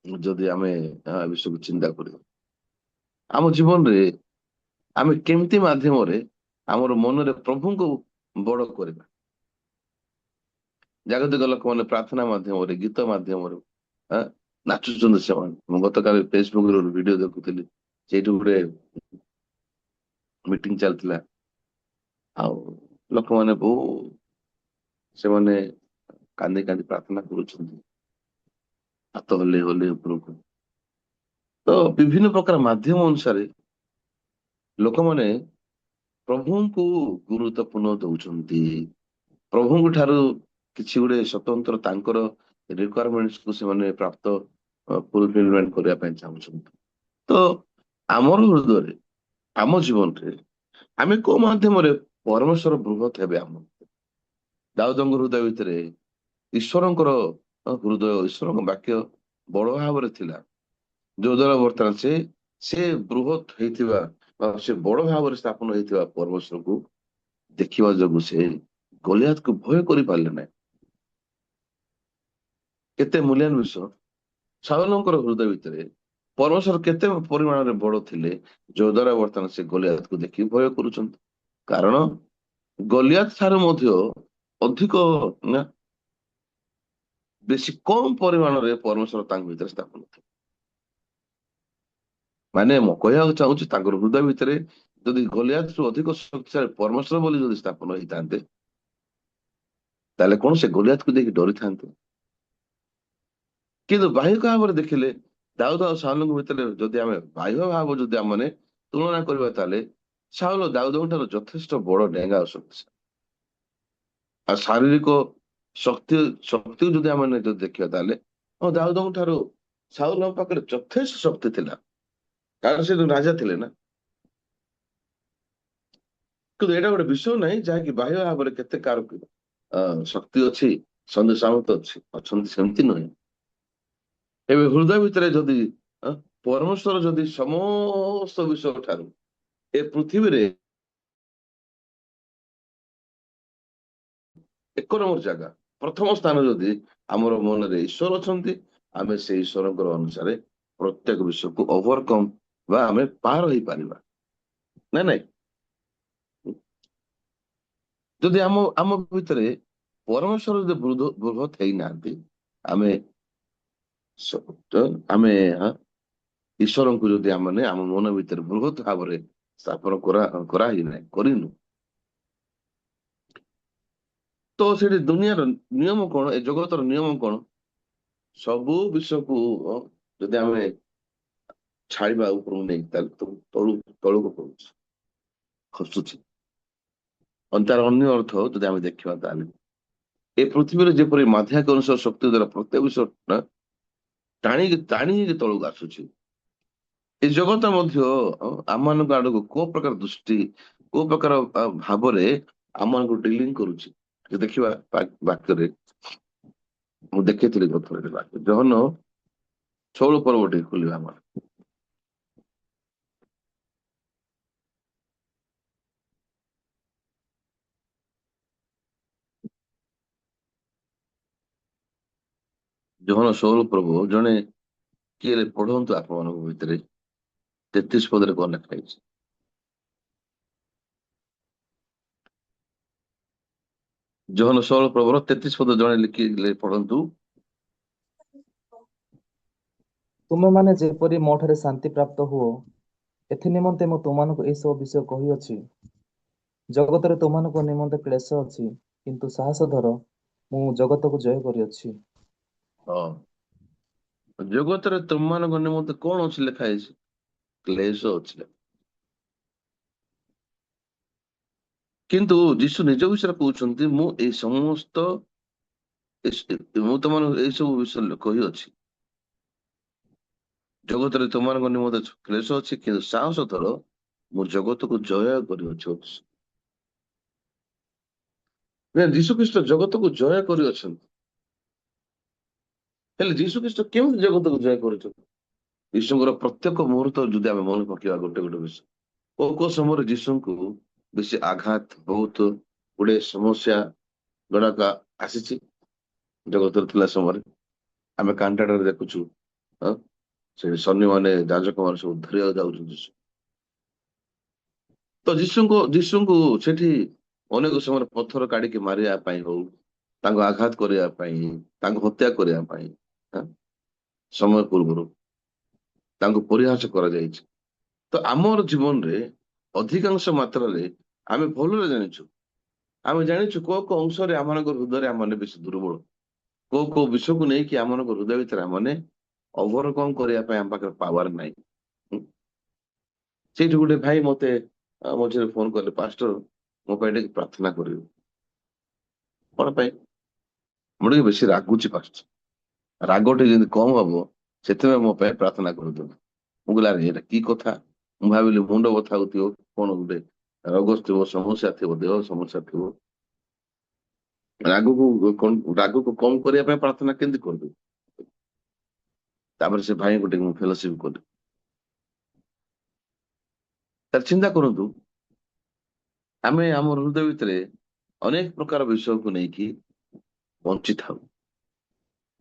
ଯଦି ଆମେ ବିଷୟକୁ ଚିନ୍ତା କରିବା। ଆମ ଜୀବନରେ ଆମେ କେମିତି ମାଧ୍ୟମରେ ଆମର ମନରେ ପ୍ରଭୁଙ୍କୁ ବଡ କରିବା। ଜାଗତିକ ଲୋକମାନେ ପ୍ରାର୍ଥନା ମାଧ୍ୟମରେ, ଗୀତ ମାଧ୍ୟମରେ ନାଚୁଛନ୍ତି ସେମାନେ। ମୁଁ ଗତକାଲି ଫେସବୁକରେ ଗୋଟେ ଭିଡିଓ ଦେଖୁଥିଲି, ସେଇଠି ଗୋଟେ ମିଟିଂ ଚାଲିଥିଲା, ଆଉ ଲୋକମାନେ ସେମାନେ କାନ୍ଦି କାନ୍ଦି ପ୍ରାର୍ଥନା କରୁଛନ୍ତି, ହାତ ହଲେଇ ହଲେଇ ଉପରକୁ। ତ ବିଭିନ୍ନ ପ୍ରକାର ମାଧ୍ୟମ ଅନୁସାରେ ଲୋକମାନେ ପ୍ରଭୁଙ୍କୁ ଗୁରୁତ୍ୱପୂର୍ଣ୍ଣ ଦଉଛନ୍ତି। ପ୍ରଭୁଙ୍କ ଠାରୁ କିଛି ଗୋଟେ ସ୍ୱତନ୍ତ୍ର ତାଙ୍କର ରିକ୍ୱାରମେଣ୍ଟକୁ ସେମାନେ ପ୍ରାପ୍ତ ଫୁଲଫିଲମେଣ୍ଟ କରିବା ପାଇଁ ଚାହୁଁଛନ୍ତି। ତ ଆମର ହୃଦୟରେ, ଆମ ଜୀବନରେ ଆମେ କୋଉ ମାଧ୍ୟମରେ ପରମେଶ୍ୱର ବୃହତ ହେବେ? ଆମ ଦାଉଦଙ୍କ ହୃଦୟ ଭିତରେ ଈଶ୍ୱରଙ୍କର ହୃଦୟ, ଈଶ୍ୱରଙ୍କ ବାକ୍ୟ ବଡ ଭାବରେ ଥିଲା, ଯୋଉ ଦ୍ୱାରା ବର୍ତ୍ତମାନ ସେ ବୃହତ ହେଇଥିବା ବା ସେ ବଡ ଭାବରେ ସ୍ଥାପନ ହେଇଥିବା ପରମେଶ୍ୱରକୁ ଦେଖିବା ଯୋଗୁଁ ସେ ଗଲିଆତକୁ ଭୟ କରିପାରିଲେ ନାହିଁ। କେତେ ମୂଲ୍ୟାନ ବିଷୟ! ଶାଉଲଙ୍କର ହୃଦୟ ଭିତରେ ପରମେଶ୍ୱର କେତେ ପରିମାଣରେ ବଡ ଥିଲେ, ଯୋଉ ଦ୍ୱାରା ବର୍ତ୍ତମାନ ସେ ଗଲିଆତକୁ ଦେଖି ଭୟ କରୁଛନ୍ତି। କାରଣ ଗଲିଆତ ଠାରୁ ମଧ୍ୟ ଅଧିକ ବେଶୀ କମ ପରିମାଣରେ ପରମେଶ୍ୱର ତାଙ୍କ ଭିତରେ ସ୍ଥାପନ ଥିଲେ। ମାନେ ମୁଁ କହିବାକୁ ଚାହୁଁଛି, ତାଙ୍କର ହୃଦୟ ଭିତରେ ଯଦି ଗଲିଆତରୁ ଅଧିକ ଶକ୍ତିଶାଳୀ ପରମେଶ୍ୱର ବୋଲି ଯଦି ସ୍ଥାପନ ହେଇଥାନ୍ତେ, ତାହେଲେ କଣ ସେ ଗଲିଆତକୁ ଦେଇକି ଡରିଥାନ୍ତେ? କିନ୍ତୁ ବାହ୍ୟ ଭାବରେ ଦେଖିଲେ ଦାଉଦ ଆଉ ଶାଉଲଙ୍କ ଭିତରେ ଯଦି ଆମେ ବାହ୍ୟ ଭାବ ଯଦି ଆମେ ତୁଳନା କରିବା, ତାହେଲେ ଶାଉଲ ଦାଉଦଙ୍କ ଠାରୁ ଯଥେଷ୍ଟ ବଡ ଡେଙ୍ଗା ଆଉ ଶକ୍ତିଶାଳୀ। ଆଉ ଶାରୀରିକ ଶକ୍ତିକୁ ଯଦି ଆମେ ଯଦି ଦେଖିବା, ତାହେଲେ ଦାଉଦଙ୍କ ଠାରୁ ଶାଉଲଙ୍କ ପାଖରେ ଯଥେଷ୍ଟ ଶକ୍ତି ଥିଲା, କାରଣ ସେ ରାଜା ଥିଲେ ନା। କିନ୍ତୁ ଏଇଟା ଗୋଟେ ବିଷୟ ନାହିଁ ଯାହାକି ବାହ୍ୟ ଭାବରେ କେତେ କାହାର ଶକ୍ତି ଅଛି, ସନ୍ଦେହ ସାମର୍ଥ୍ୟ ଅଛନ୍ତି, ସେମିତି ନୁହେଁ। ଏବେ ହୃଦୟ ଭିତରେ ଯଦି ପରମେଶ୍ୱର ଯଦି ସମସ୍ତ ବିଷୟ ଠାରୁ ଏ ପୃଥିବୀରେ 1 ନମ୍ବର ଜାଗା, ପ୍ରଥମ ସ୍ଥାନ ଯଦି ଆମର ମନରେ ଈଶ୍ୱର ଅଛନ୍ତି, ଆମେ ସେ ଈଶ୍ୱରଙ୍କର ଅନୁସାରେ ପ୍ରତ୍ୟେକ ବିଷୟକୁ ଓଭରକମ୍ ବା ଆମେ ପାର ହେଇପାରିବା। ନାଇଁ ନାଇଁ, ଯଦି ଆମ ଆମ ଭିତରେ ପରମେଶ୍ୱର ଯଦି ବୃହତ ହେଇନାହାନ୍ତି, ଆମେ ଆମେ ଈଶ୍ୱରଙ୍କୁ ଯଦି ଆମେ ଆମ ମନ ଭିତରେ ବୃହତ ଭାବରେ ସ୍ଥାପନ କରାହେଇନାହିଁ, କରିନୁ, ତ ସେଠି ଦୁନିଆର ନିୟମ କଣ? ଏ ଜଗତର ନିୟମ କଣ? ସବୁ ବିଷୟକୁ ଯଦି ଆମେ ଛାଡିବା ଉପରକୁ ନେଇ, ତାହେଲେ ତଳକୁ ପଡୁଛି, ଖସୁଛି। ତାର ଅନ୍ୟ ଅର୍ଥ ଯଦି ଆମେ ଦେଖିବା, ତାହେଲେ ଏ ପୃଥିବୀରେ ଯେପରି ମାଧ୍ୟାକର୍ଷଣ ଶକ୍ତି ଦ୍ୱାରା ପ୍ରତ୍ୟେକ ବିଷୟ ଟାଣିକି ତଳକୁ ଆସୁଛି, ଏ ଜଗତ ମଧ୍ୟ ଆମମାନଙ୍କ ଆଡକୁ କୋଉ ପ୍ରକାର ଦୃଷ୍ଟି, କୋଉ ପ୍ରକାର ଭାବରେ ଆମମାନଙ୍କୁ ଡିଲିଂ କରୁଛି। ଦେଖିବା ବାକ୍ୟରେ ମୁଁ ଦେଖେଇଥିଲି ଗତ ବାକ୍ୟ, ଜହନ ଷୋହଳ ପର୍ବ ଟିକେ ଖୋଲିବା ଆମର। ଯୋହନ 16 ପର୍ବ ଜଣେ କିଏ ପଢନ୍ତୁ ଆପଣମାନଙ୍କ ଭିତରେ 33 ପଦରେ କଣ ଲେଖା ହେଇଛି? ଯୋହନ 16 ପର୍ବର 33 ପଦ ଜଣେ ଲେଖିଲେ ପଢନ୍ତୁ। ତୁମେମାନେ ଯେପରି ମୋ ଠାରେ ଶାନ୍ତି ପ୍ରାପ୍ତ ହୁଅ, ଏଥି ନିମନ୍ତେ ମୁଁ ତୁମମାନଙ୍କୁ ଏସବୁ ବିଷୟ କହିଅଛି। ଜଗତରେ ତୁମମାନଙ୍କ ନିମନ୍ତେ କ୍ଲେଶ ଅଛି, କିନ୍ତୁ ସାହସ ଧର, ମୁଁ ଜଗତକୁ ଜୟ କରିଅଛି। ହଁ, ଜଗତରେ ତୁମମାନଙ୍କ ନିମନ୍ତେ କଣ ଅଛି ଲେଖା ହେଇଛି? କ୍ଲେଶ ଅଛି। କିନ୍ତୁ ଯୀଶୁ ନିଜ ବିଷୟରେ କହୁଛନ୍ତି, ମୁଁ ଏଇ ସମସ୍ତ ମୁଁ ତମମାନଙ୍କୁ ଏଇ ସବୁ ବିଷୟରେ କହିଅଛି। ଜଗତରେ ତୁମମାନଙ୍କ ନିମନ୍ତେ କ୍ଲେଶ ଅଛି, କିନ୍ତୁ ସାହସ ଧର, ମୁଁ ଜଗତକୁ ଜୟ କରିଅଛି। ଯୀଶୁ ଖ୍ରୀଷ୍ଟ ଜଗତକୁ ଜୟ କରିଅଛନ୍ତି। ହେଲେ ଯୀଶୁ ଖ୍ରୀଷ୍ଟ କେମିତି ଜଗତକୁ ଜୟ କରୁଛନ୍ତି? ଯୀଶୁଙ୍କର ପ୍ରତ୍ୟେକ ମୁହୂର୍ତ୍ତ ଯଦି ଆମେ ମନେ ପକେଇବା ଗୋଟେ ଗୋଟେ ବିଷୟ, କୋଉ ସମୟରେ ଯୀଶୁଙ୍କୁ ବେଶୀ ଆଘାତ, ବହୁତ ଗୁଡେ ସମସ୍ୟା ଗୁଡାକ ଆସିଛି ଜଗତରେ ଥିଲା ସମୟରେ। ଆମେ କାଣ୍ଟାଟାରେ ଦେଖୁଛୁ, ସେ ସୈନ୍ୟମାନେ, ଯାଜକ ମାନେ ସବୁ ଧରିବାକୁ ଯାଉଛନ୍ତି ଯୀଶୁ। ତ ଯୀଶୁଙ୍କୁ ସେଠି ଅନେକ ସମୟରେ ପଥର କାଢିକି ମାରିବା ପାଇଁ ହଉ, ତାଙ୍କୁ ଆଘାତ କରିବା ପାଇଁ, ତାଙ୍କୁ ହତ୍ୟା କରିବା ପାଇଁ ସମୟ ପୂର୍ବରୁ ତାଙ୍କୁ ପରିହାସ କରାଯାଇଛି। ତ ଆମର ଜୀବନରେ ଅଧିକାଂଶ ମାତ୍ରାରେ ଆମେ ଭଲରେ ଜାଣିଛୁ, ଆମେ ଜାଣିଛୁ କୋଉ ଅଂଶରେ ଆମମାନଙ୍କ ହୃଦୟରେ ଆମମାନେ ବେଶୀ ଦୁର୍ବଳ, କୋଉ ବିଷୟକୁ ନେଇକି ଆମମାନଙ୍କ ହୃଦୟ ଭିତରେ ଆମମାନେ ଓଭରକମ କରିବା ପାଇଁ ଆମ ପାଖରେ ପାୱାର ନାହିଁ। ସେଇଠି ଗୋଟେ ଭାଇ ମତେ ମଝିରେ ଫୋନ କଲେ, ପାଷ୍ଟର ମୋ ପାଇଁ ଟିକେ ପ୍ରାର୍ଥନା କରିବୁ। କଣ ପାଇଁ? ମୁଁ ଟିକେ ବେଶୀ ରାଗୁଛି ପାଷ୍ଟର, ରାଗଟି ଯେମିତି କମ ହବ ସେଥିପାଇଁ ମୋ ପାଇଁ ପ୍ରାର୍ଥନା କରିଦେବୁ। ମୁଁ କହିଲି, ଆରେ ଏଇଟା କି କଥା? ମୁଁ ଭାବିଲି ମୁଣ୍ଡ ବଥା ହଉଥିବ, କଣ ଗୋଟେ ରୋଗ ଥିବ, ସମସ୍ୟା ଥିବ, ଦେହ ସମସ୍ୟା ଥିବ। ରାଗକୁ କମ କରିବା ପାଇଁ ପ୍ରାର୍ଥନା କେମିତି କରିଦେବୁ? ତାପରେ ସେ ଭାଇଙ୍କୁ ଟିକେ ମୁଁ ଫେଲୋସିପ କଲି। ତାର ଚିନ୍ତା କରନ୍ତୁ, ଆମେ ଆମ ହୃଦୟ ଭିତରେ ଅନେକ ପ୍ରକାର ବିଷୟକୁ ନେଇକି ବଞ୍ଚିଥାଉ।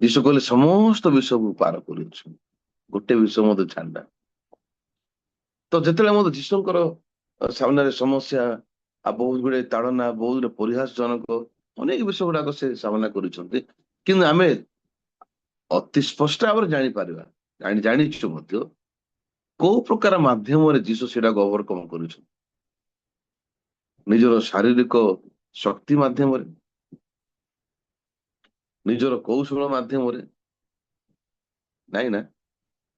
ଯୀଶୁ କହିଲେ ସମସ୍ତ ବିଷୟକୁ ପାର କରୁଛୁ, ଗୋଟେ ବିଷୟ ମଧ୍ୟ ଛାଡିଲା। ତ ଯେତେବେଳେ ମଧ୍ୟ ଯୀଶୁଙ୍କର ସାମ୍ନାରେ ସମସ୍ୟା, ଆଉ ବହୁତ ଗୁଡେ ତାଡନା, ବହୁତ ଗୁଡେ ପରିହାସ ଜନକ ଅନେକ ବିଷୟ ଗୁଡାକ ସେ ସାମ୍ନା କରିଛନ୍ତି, କିନ୍ତୁ ଆମେ ଅତି ସ୍ପଷ୍ଟ ଭାବରେ ଜାଣିପାରିବା, ଜାଣିଛୁ ମଧ୍ୟ କୋଉ ପ୍ରକାର ମାଧ୍ୟମରେ ଯୀଶୁ ସେଟାକୁ ଓଭରକମ କରୁଛନ୍ତି। ନିଜର ଶାରୀରିକ ଶକ୍ତି ମାଧ୍ୟମରେ, ନିଜର କୌଶଳ ମାଧ୍ୟମରେ, ନାଇଁ ନା,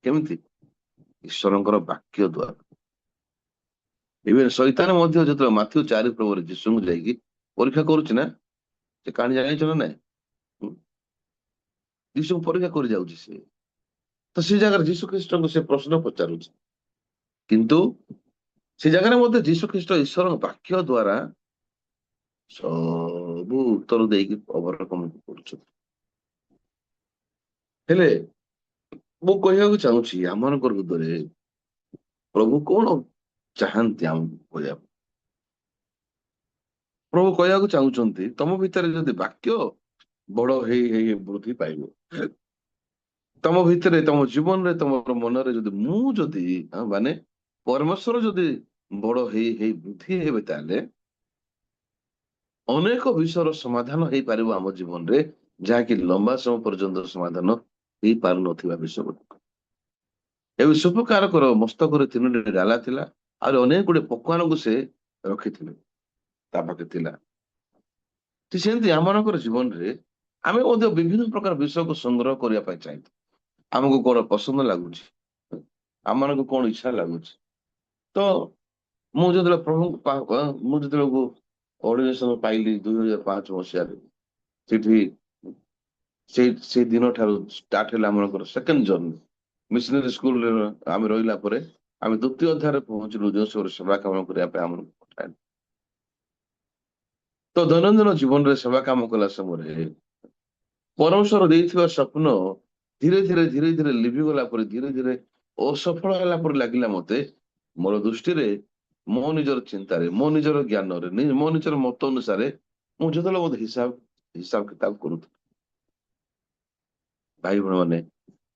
କେମିତି? ଈଶ୍ୱରଙ୍କର ବାକ୍ୟ ଦ୍ୱାରା। ଏବେ ଶୈତାନ ମଧ୍ୟ ଯେତେବେଳେ ମାଥ୍ୟୁ 4 ପର୍ବରେ ଯୀଶୁଙ୍କୁ ଯାଇକି ପରୀକ୍ଷା କରୁଛି ନା, ସେ କାହାଣୀ ଜାଣିଛ ନା ନାଇଁ? ଯୀଶୁଙ୍କୁ ପରୀକ୍ଷା କରି ଯାଉଛି ସେ। ତ ସେ ଜାଗାରେ ଯୀଶୁ ଖ୍ରୀଷ୍ଟଙ୍କୁ ସେ ପ୍ରଶ୍ନ ପଚାରୁଛି, କିନ୍ତୁ ସେ ଜାଗାରେ ମଧ୍ୟ ଯୀଶୁ ଖ୍ରୀଷ୍ଟ ଈଶ୍ୱରଙ୍କ ବାକ୍ୟ ଦ୍ୱାରା ସବୁ ଉତ୍ତର ଦେଇକି ଓଭରକମ କରୁଛନ୍ତି। ହେଲେ ମୁଁ କହିବାକୁ ଚାହୁଁଛି, ଆମମାନଙ୍କ ହୃଦୟରେ ପ୍ରଭୁ କଣ ଚାହାନ୍ତି ଆମକୁ କହିବାକୁ? ପ୍ରଭୁ କହିବାକୁ ଚାହୁଁଛନ୍ତି, ତମ ଭିତରେ ଯଦି ବାକ୍ୟ ବଡ ହେଇ ହେଇ ବୃଦ୍ଧି ପାଇବ, ତମ ଭିତରେ, ତମ ଜୀବନରେ, ତମର ମନରେ ଯଦି ମୁଁ ଯଦି ମାନେ ପରମେଶ୍ୱର ଯଦି ବଡ ହେଇ ହେଇ ବୃଦ୍ଧି ହେବେ, ତାହେଲେ ଅନେକ ବିଷୟର ସମାଧାନ ହେଇପାରିବ ଆମ ଜୀବନରେ, ଯାହାକି ଲମ୍ବା ସମୟ ପର୍ଯ୍ୟନ୍ତ ସମାଧାନ ହେଇପାରୁନଥିବା ବିଷୟ ଗୁଡିକ। ଏବେ ସୁପକାରକର ମସ୍ତକରେ 3ଟି ଡାଲା ଥିଲା, ଆହୁରି ଅନେକ ଗୁଡେ ପକୱାନକୁ ସେ ରଖିଥିଲେ, ତା ପାଖେ ଥିଲା। ସେମିତି ଆମମାନଙ୍କର ଜୀବନରେ ଆମେ ମଧ୍ୟ ବିଭିନ୍ନ ପ୍ରକାର ବିଷୟକୁ ସଂଗ୍ରହ କରିବା ପାଇଁ ଚାହିଁଥାଉ। ଆମକୁ କଣ ପସନ୍ଦ ଲାଗୁଛି, ଆମମାନଙ୍କୁ କଣ ଇଚ୍ଛା ଲାଗୁଛି। ତ ମୁଁ ଯେତେବେଳେ ମୁଁ ଯେତେବେଳେ ଅର୍ଡିନେସନ ପାଇଲି 2005 ମସିହାରେ, ସେଇ ଦିନ ଠାରୁ ଷ୍ଟାର୍ଟ ହେଲା ଆମମାନଙ୍କର ସେକେଣ୍ଡ ଜର୍ଣ୍ଣି। ମିଶନାରୀ ସ୍କୁଲରେ ଆମେ ରହିଲା ପରେ ଆମେ ଦ୍ୱିତୀୟ ଅଧ୍ୟାୟରେ ପହଞ୍ଚିଲୁ, ଯୋଉ ସେବା କାମ କରିବା ପାଇଁ ଆମକୁ ପଠାଇଲେ। ତ ଦୈନନ୍ଦିନ ଜୀବନରେ ସେବା କାମ କଲା ସମୟରେ ପରମେଶ୍ୱର ଦେଇଥିବା ସ୍ୱପ୍ନ ଧୀରେ ଧୀରେ ଲିଭିଗଲା ପରେ ଧୀରେ ଧୀରେ ଅସଫଳ ହେଲା ପରେ ଲାଗିଲା ମତେ ମୋର ଦୃଷ୍ଟିରେ ମୋ ନିଜର ଚିନ୍ତାରେ ମୋ ନିଜର ଜ୍ଞାନରେ ମୋ ନିଜର ମତ ଅନୁସାରେ ମୁଁ ଯେତେବେଳେ ମତେ ହିସାବ ହିସାବ କିତାବ କରୁଥିଲି। ଭାଇ ଭଉଣୀ ମାନେ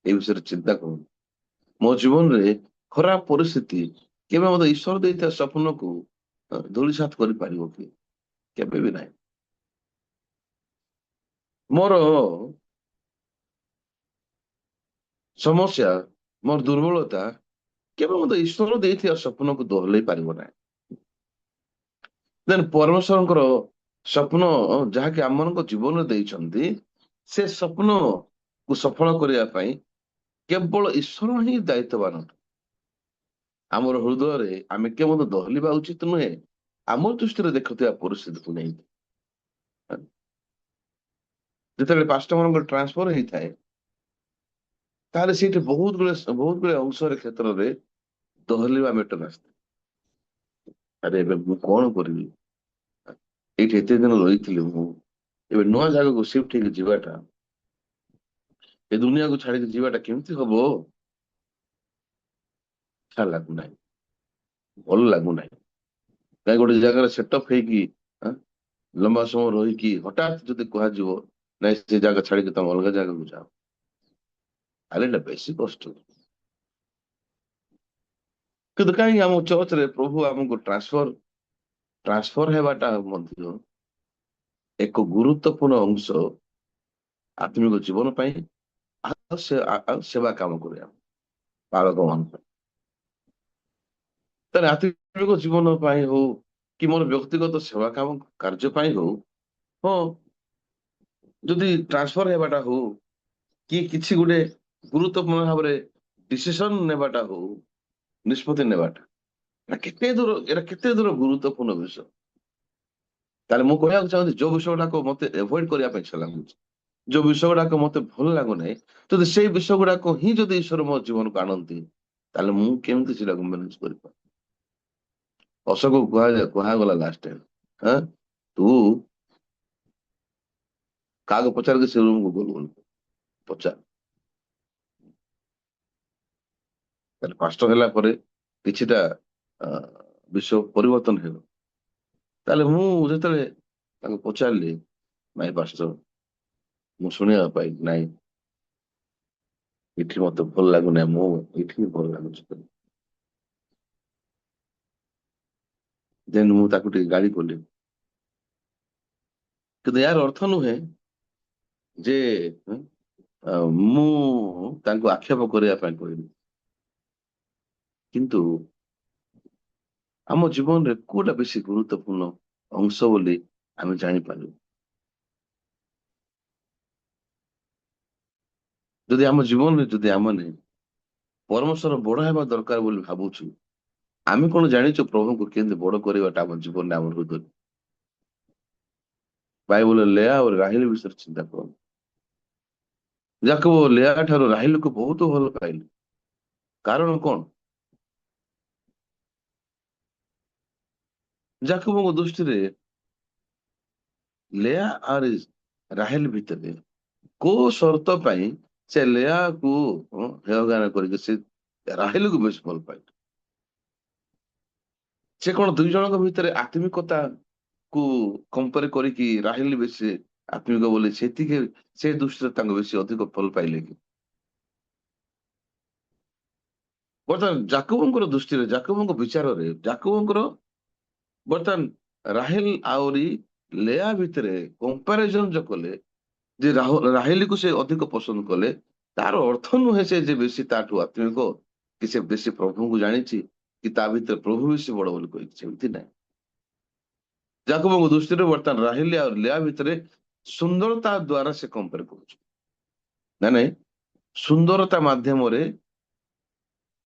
ଏ ବିଷୟରେ ଚିନ୍ତା କରନ୍ତୁ। ମୋ ଜୀବନରେ ଖରାପ ପରିସ୍ଥିତି କେବେ ମତେ ଈଶ୍ୱର ଦେଇଥିବା ସ୍ୱପ୍ନକୁ ଧୂଳିସାତ କରିପାରିବ କି? କେବେ ବି ନାହିଁ। ମୋର ସମସ୍ୟା ମୋର ଦୁର୍ବଳତା କେବେ ମତେ ଈଶ୍ୱର ଦେଇଥିବା ସ୍ୱପ୍ନକୁ ଦୋହଲେଇ ପାରିବ ନାହିଁ। ଦେନ୍ ପରମେଶ୍ୱରଙ୍କର ସ୍ୱପ୍ନ ଯାହାକି ଆମମାନଙ୍କ ଜୀବନରେ ଦେଇଛନ୍ତି ସେ ସ୍ୱପ୍ନକୁ ସଫଳ କରିବା ପାଇଁ କେବଳ ଈଶ୍ୱର ହିଁ ଦାୟିତ୍ୱବାନ। ଆମର ହୃଦୟରେ ଆମେ କେବଳ ଦହଲିବା ଉଚିତ ନୁହେଁ ଆମ ଦୃଷ୍ଟିରେ ଦେଖୁଥିବା ପରିସ୍ଥିତିକୁ ନେଇ। ଯେତେବେଳେ ପାଷ୍ଟର ମାନଙ୍କର ଟ୍ରାନ୍ସଫର ହେଇଥାଏ ତାହେଲେ ସେଇଠି ବହୁତ ଗୁଡେ ଅଂଶରେ କ୍ଷେତ୍ରରେ ଦହଲିବା ମେଟର ଆସିଥାଏ। ଆରେ ଏବେ ମୁଁ କଣ କରିବି? ଏଇଠି ଏତେ ଦିନ ରହିଥିଲି ମୁଁ, ଏବେ ନୂଆ ଜାଗାକୁ ସିଫ୍ଟ ହେଇକି ଯିବାଟା, ଏ ଦୁନିଆକୁ ଛାଡିକି ଯିବାଟା କେମିତି ହବ? ଇଚ୍ଛା ଲାଗୁନାହିଁ, ଭଲ ଲାଗୁନାହିଁ। କାହିଁ ଗୋଟେ ଜାଗାରେ ସେଟଅପ୍ ହେଇକି ଲମ୍ବା ସମୟ ରହିକି ହଠାତ୍ ଯଦି କୁହାଯିବ ନାଇଁ ସେ ଜାଗା ଛାଡିକି ତମେ ଅଲଗା ଜାଗାକୁ ଯାଅ, ତାହେଲେ ଏଇଟା ବେଶୀ କଷ୍ଟ। କିନ୍ତୁ କାହିଁକି ଆମ ଚର୍ଚ୍ଚରେ ପ୍ରଭୁ ଆମକୁ ଟ୍ରାନ୍ସଫର ହେବାଟା ମଧ୍ୟ ଏକ ଗୁରୁତ୍ୱପୂର୍ଣ୍ଣ ଅଂଶ ଆତ୍ମିକ ଜୀବନ ପାଇଁ ଆଉ ସେବା କାମ କରିବା ବାଳକ ମାନଙ୍କ ପାଇଁ। ତାହେଲେ ଆତ୍ମିକ ଜୀବନ ପାଇଁ ହଉ କି ମୋର ବ୍ୟକ୍ତିଗତ ସେବା କାମ କାର୍ଯ୍ୟ ପାଇଁ ହଉ, ହଁ ଯଦି ଟ୍ରାନ୍ସଫର ହେବାଟା ହଉ କି କିଛି ଗୋଟେ ଗୁରୁତ୍ୱପୂର୍ଣ୍ଣ ଭାବରେ ଡିସିସନ ନେବାଟା ହଉ, ନିଷ୍ପତ୍ତି ନେବାଟା, ଏଟା କେତେ ଦୂର ଗୁରୁତ୍ୱପୂର୍ଣ୍ଣ ବିଷୟ। ତାହେଲେ ମୁଁ କହିବାକୁ ଚାହୁଁଛି ଯୋଉ ବିଷୟ ଗୁଡାକ ମତେ ଏଭଏଡ କରିବା ପାଇଁ ଇଚ୍ଛା ଲାଗୁଛି, ଯୋଉ ବିଷୟ ଗୁଡାକ ମତେ ଭଲ ଲାଗୁନାହିଁ, ଯଦି ସେଇ ବିଷୟ ଗୁଡାକ ହିଁ ଯଦି ଈଶ୍ୱର ମୋ ଜୀବନକୁ ଆଣନ୍ତି ତାହେଲେ ମୁଁ କେମିତି ସେଟାକୁ ମ୍ୟାନେଜ କରିପାରେ? ଅଶୋକ କୁହାଗଲା ଲାଷ୍ଟ ଟାଇମ, ତୁ କାହାକୁ ପଚାରିକି ସେ ରୁମକୁ ଗଲୁ ପଚାର। ତାହେଲେ ପାଷ୍ଟର ହେଲା ପରେ କିଛିଟା ବିଷୟ ପରିବର୍ତ୍ତନ ହେବ। ତାହେଲେ ମୁଁ ଯେତେବେଳେ ତାଙ୍କୁ ପଚାରିଲି, ନାଇଁ ପାଷ୍ଟର ମୁଁ ଶୁଣିବା ପାଇଁ ନାଇଁ ଏଠି ମତେ ଭଲ ଲାଗୁନାହିଁ, ମୁଁ ଏଠି ଭଲ ଲାଗୁଛି। ଦେନ୍ ମୁଁ ତାକୁ ଟିକେ ଗାଳି କଲି। କିନ୍ତୁ ଏହାର ଅର୍ଥ ନୁହେଁ ଯେ ମୁଁ ତାଙ୍କୁ ଆକ୍ଷେପ କରିବା ପାଇଁ କହିଲି, କିନ୍ତୁ ଆମ ଜୀବନରେ କୋଉଟା ବେଶୀ ଗୁରୁତ୍ୱପୂର୍ଣ୍ଣ ଅଂଶ ବୋଲି ଆମେ ଜାଣିପାରିବୁ। ଯଦି ଆମ ଜୀବନରେ ଯଦି ଆମେ ପରମେଶ୍ୱର ବଡ ହେବା ଦରକାର ବୋଲି ଭାବୁଛୁ, ଆମେ କଣ ଜାଣିଛୁ ପ୍ରଭୁଙ୍କୁ କେମିତି ବଡ କରିବାଟା ଆମ ଜୀବନରେ ଆମ ହୃଦୟରେ? ବାଇବଲରେ ଲେଆ ଆଉ ରାହେଲ ବିଷୟରେ ଚିନ୍ତା କରନ୍ତୁ। ଯାକୋବ ଲେଆ ଠାରୁ ରାହେଲକୁ ବହୁତ ଭଲ ପାଇଲେ। କାରଣ କଣ? ଯାକୋବଙ୍କ ଦୃଷ୍ଟିରେ ଲେଆ ଆଉ ରାହେଲ ଭିତରେ କୋଉ ସର୍ତ୍ତ ପାଇଁ ସେ ଲେଆକୁ ହେୟଜ୍ଞାନ କରିକି ସେ ରାହେଲକୁ ବେଶୀ ଭଲ ପାଇଲେ? ସେ କଣ ଦୁଇ ଜଣଙ୍କ ଭିତରେ ଆତ୍ମିକତା କୁ କମ୍ପେୟାର କରିକି ରାହେଲ ବେଶୀ ଆତ୍ମିକ ବୋଲି ସେତିକି ସେ ଦୃଷ୍ଟିରେ ତାଙ୍କୁ ବେଶୀ ଅଧିକ ଭଲ ପାଇଲେ କି? ବର୍ତ୍ତମାନ ଯାକୋବଙ୍କର ଦୃଷ୍ଟିରେ, ଯାକୋବଙ୍କ ବିଚାରରେ, ଯାକୋବଙ୍କର ବର୍ତ୍ତମାନ ରାହେଲ ଆହୁରି ଲେଆ ଭିତରେ କମ୍ପାରିଜନ ଯୋଉ କଲେ, ଯେ ରାହେଲକୁ ସେ ଅଧିକ ପସନ୍ଦ କଲେ, ତାର ଅର୍ଥ ନୁହେଁ ସେ ଯେ ବେଶୀ ତାଠୁ ଆତ୍ମିକ କି ସେ ବେଶୀ ପ୍ରଭୁଙ୍କୁ ଜାଣିଛି କି ତା ଭିତରେ ପ୍ରଭୁ ବେଶୀ ବଡ ବୋଲି କହିଛି, ସେମିତି ନାହିଁ। ଯାକୋବଙ୍କ ଦୃଷ୍ଟିରେ ବର୍ତ୍ତମାନ ରାହେଲ ଆଉ ଲେଆ ଭିତରେ ସୁନ୍ଦରତା ଦ୍ଵାରା ସେ କମ୍ପେୟାର କରୁଛି। ନାଇଁ ସୁନ୍ଦରତା ମାଧ୍ୟମରେ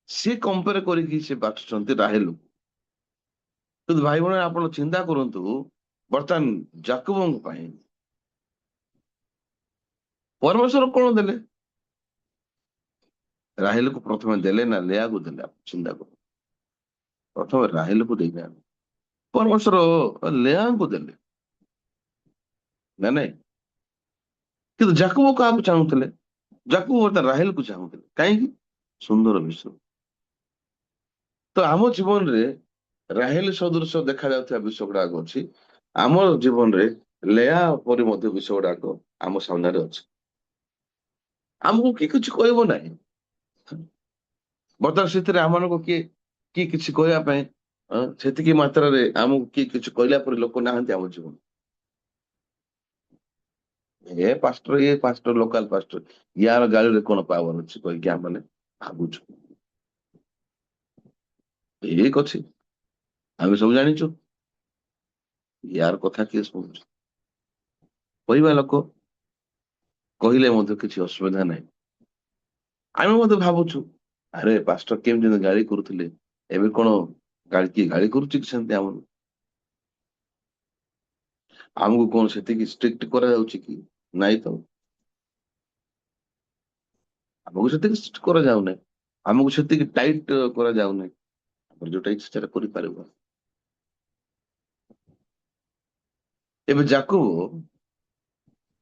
ସେ କମ୍ପେୟାର କରିକି ସେ ବାଛୁଛନ୍ତି ରାହେଲକୁ। କିନ୍ତୁ ଭାଇ ଭଉଣୀ ଆପଣ ଚିନ୍ତା କରନ୍ତୁ, ବର୍ତ୍ତମାନ ଯାକୋବଙ୍କ ପାଇଁ ପରମେଶ୍ୱର କଣ ଦେଲେ? ରାହେଲକୁ ପ୍ରଥମେ ଦେଲେ ନା ଲେଆକୁ ଦେଲେ? ଆପଣ ଚିନ୍ତା କରନ୍ତୁ। ପ୍ରଥମେ ରାହେଲକୁ ଦେଇନାହାନ୍ତି, ପରମେଶ୍ୱର ଲେଆଙ୍କୁ ଦେଲେ ନା ନାଇଁ? କିନ୍ତୁ ଯାକୋବ କାହାକୁ ଚାହୁଁଥିଲେ? ଯାକୁ ବର୍ତ୍ତମାନ ରାହେଲକୁ ଚାହୁଁଥିଲେ କାହିଁକି? ସୁନ୍ଦର ବିଷୟ। ତ ଆମ ଜୀବନରେ ରାହେଲ ସଦୃଶ ଦେଖାଯାଉଥିବା ବିଷୟ ଗୁଡାକ ଅଛି। ଆମ ଜୀବନରେ ଲେଆ ପରି ମଧ୍ୟ ବିଷୟ ଗୁଡାକ ଆମ ସାମ୍ନାରେ ଅଛି। ଆମକୁ କିଏ କିଛି କହିବ ନାହିଁ। ବର୍ତ୍ତମାନ ସେଥିରେ ଆମମାନଙ୍କୁ କିଏ କିଛି କହିବା ପାଇଁ ସେତିକି ମାତ୍ରାରେ ଆମକୁ କିଏ କିଛି କହିଲା ପରି ଲୋକ ନାହାନ୍ତି ଆମ ଜୀବନ। ଏ ପାଷ୍ଟର ଲୋକାଲ ପାଷ୍ଟର, ୟାର ଗାଳିରେ କଣ ପାୱାର ଅଛି କହିକି ଆମେ ମାନେ ଭାବୁଛୁ। ଠିକ ଅଛି, ଆମେ ସବୁ ଜାଣିଛୁ, ୟାର କଥା କିଏ ଶୁଣୁଛୁ? କହିବା ଲୋକ କହିଲେ ମଧ୍ୟ କିଛି ଅସୁବିଧା ନାହିଁ। ଆମେ ମଧ୍ୟ ଭାବୁଛୁ ଆରେ ପାଷ୍ଟର କେମିତି ଗାଳି କରୁଥିଲେ, ଏବେ କଣ କିଏ ଗାଳି କରୁଛି କି ସେମିତି ଆମକୁ? ଆମକୁ କଣ ସେତିକି ଷ୍ଟ୍ରିକ୍ଟ କରାଯାଉଛି କି? ନାଇଁ ତ, ଆମକୁ ସେତିକି strict କରାଯାଉନାହିଁ, ଆମକୁ ସେତିକି ଟାଇଟ କରାଯାଉନାହିଁ। ଆମର ଯୋଉଟା ଇଚ୍ଛା ସେଟା କରିପାରିବ। ଏବେ ଯାକୋବ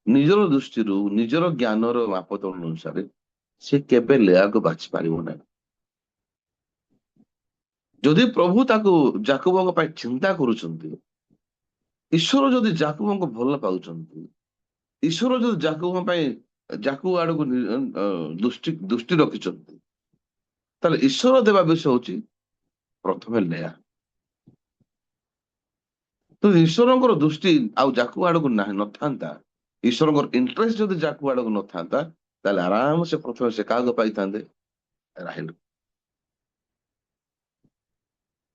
ନିଜର ଦୃଷ୍ଟିରୁ ନିଜର ଜ୍ଞାନର ମାପଦଣ୍ଡ ଅନୁସାରେ ସେ କେବେ ଲେଆକୁ ବାଛି ପାରିବ ନାହିଁ। ଯଦି ପ୍ରଭୁ ତାକୁ ଯାକୋବଙ୍କ ପାଇଁ ଚିନ୍ତା କରୁଛନ୍ତି, ଈଶ୍ୱର ଯଦି ଯାକୋବଙ୍କୁ ଭଲ ପାଉଛନ୍ତି, ଈଶ୍ୱର ଯଦି ଯାକୋବଙ୍କ ପାଇଁ ଯାକୋବ ଆଡକୁ ଦୃଷ୍ଟି ଦୃଷ୍ଟି ରଖିଛନ୍ତି, ତାହେଲେ ଈଶ୍ୱର ଦେବା ବିଷୟ ହଉଛି ପ୍ରଥମେ ଲେଆ। ତ ଈଶ୍ୱରଙ୍କର ଦୃଷ୍ଟି ଆଉ ଯାକୋବ ଆଡକୁ ନାହିଁ ନଥାନ୍ତା, ଈଶ୍ୱରଙ୍କର ଇଣ୍ଟରେଷ୍ଟ ଯଦି ଯାକୋବ ଆଡକୁ ନଥାନ୍ତା, ତାହେଲେ ଆରାମ ସେ ପ୍ରଥମେ ସେ କାହାକୁ ପାଇଥାନ୍ତେ? ରାହେଲ।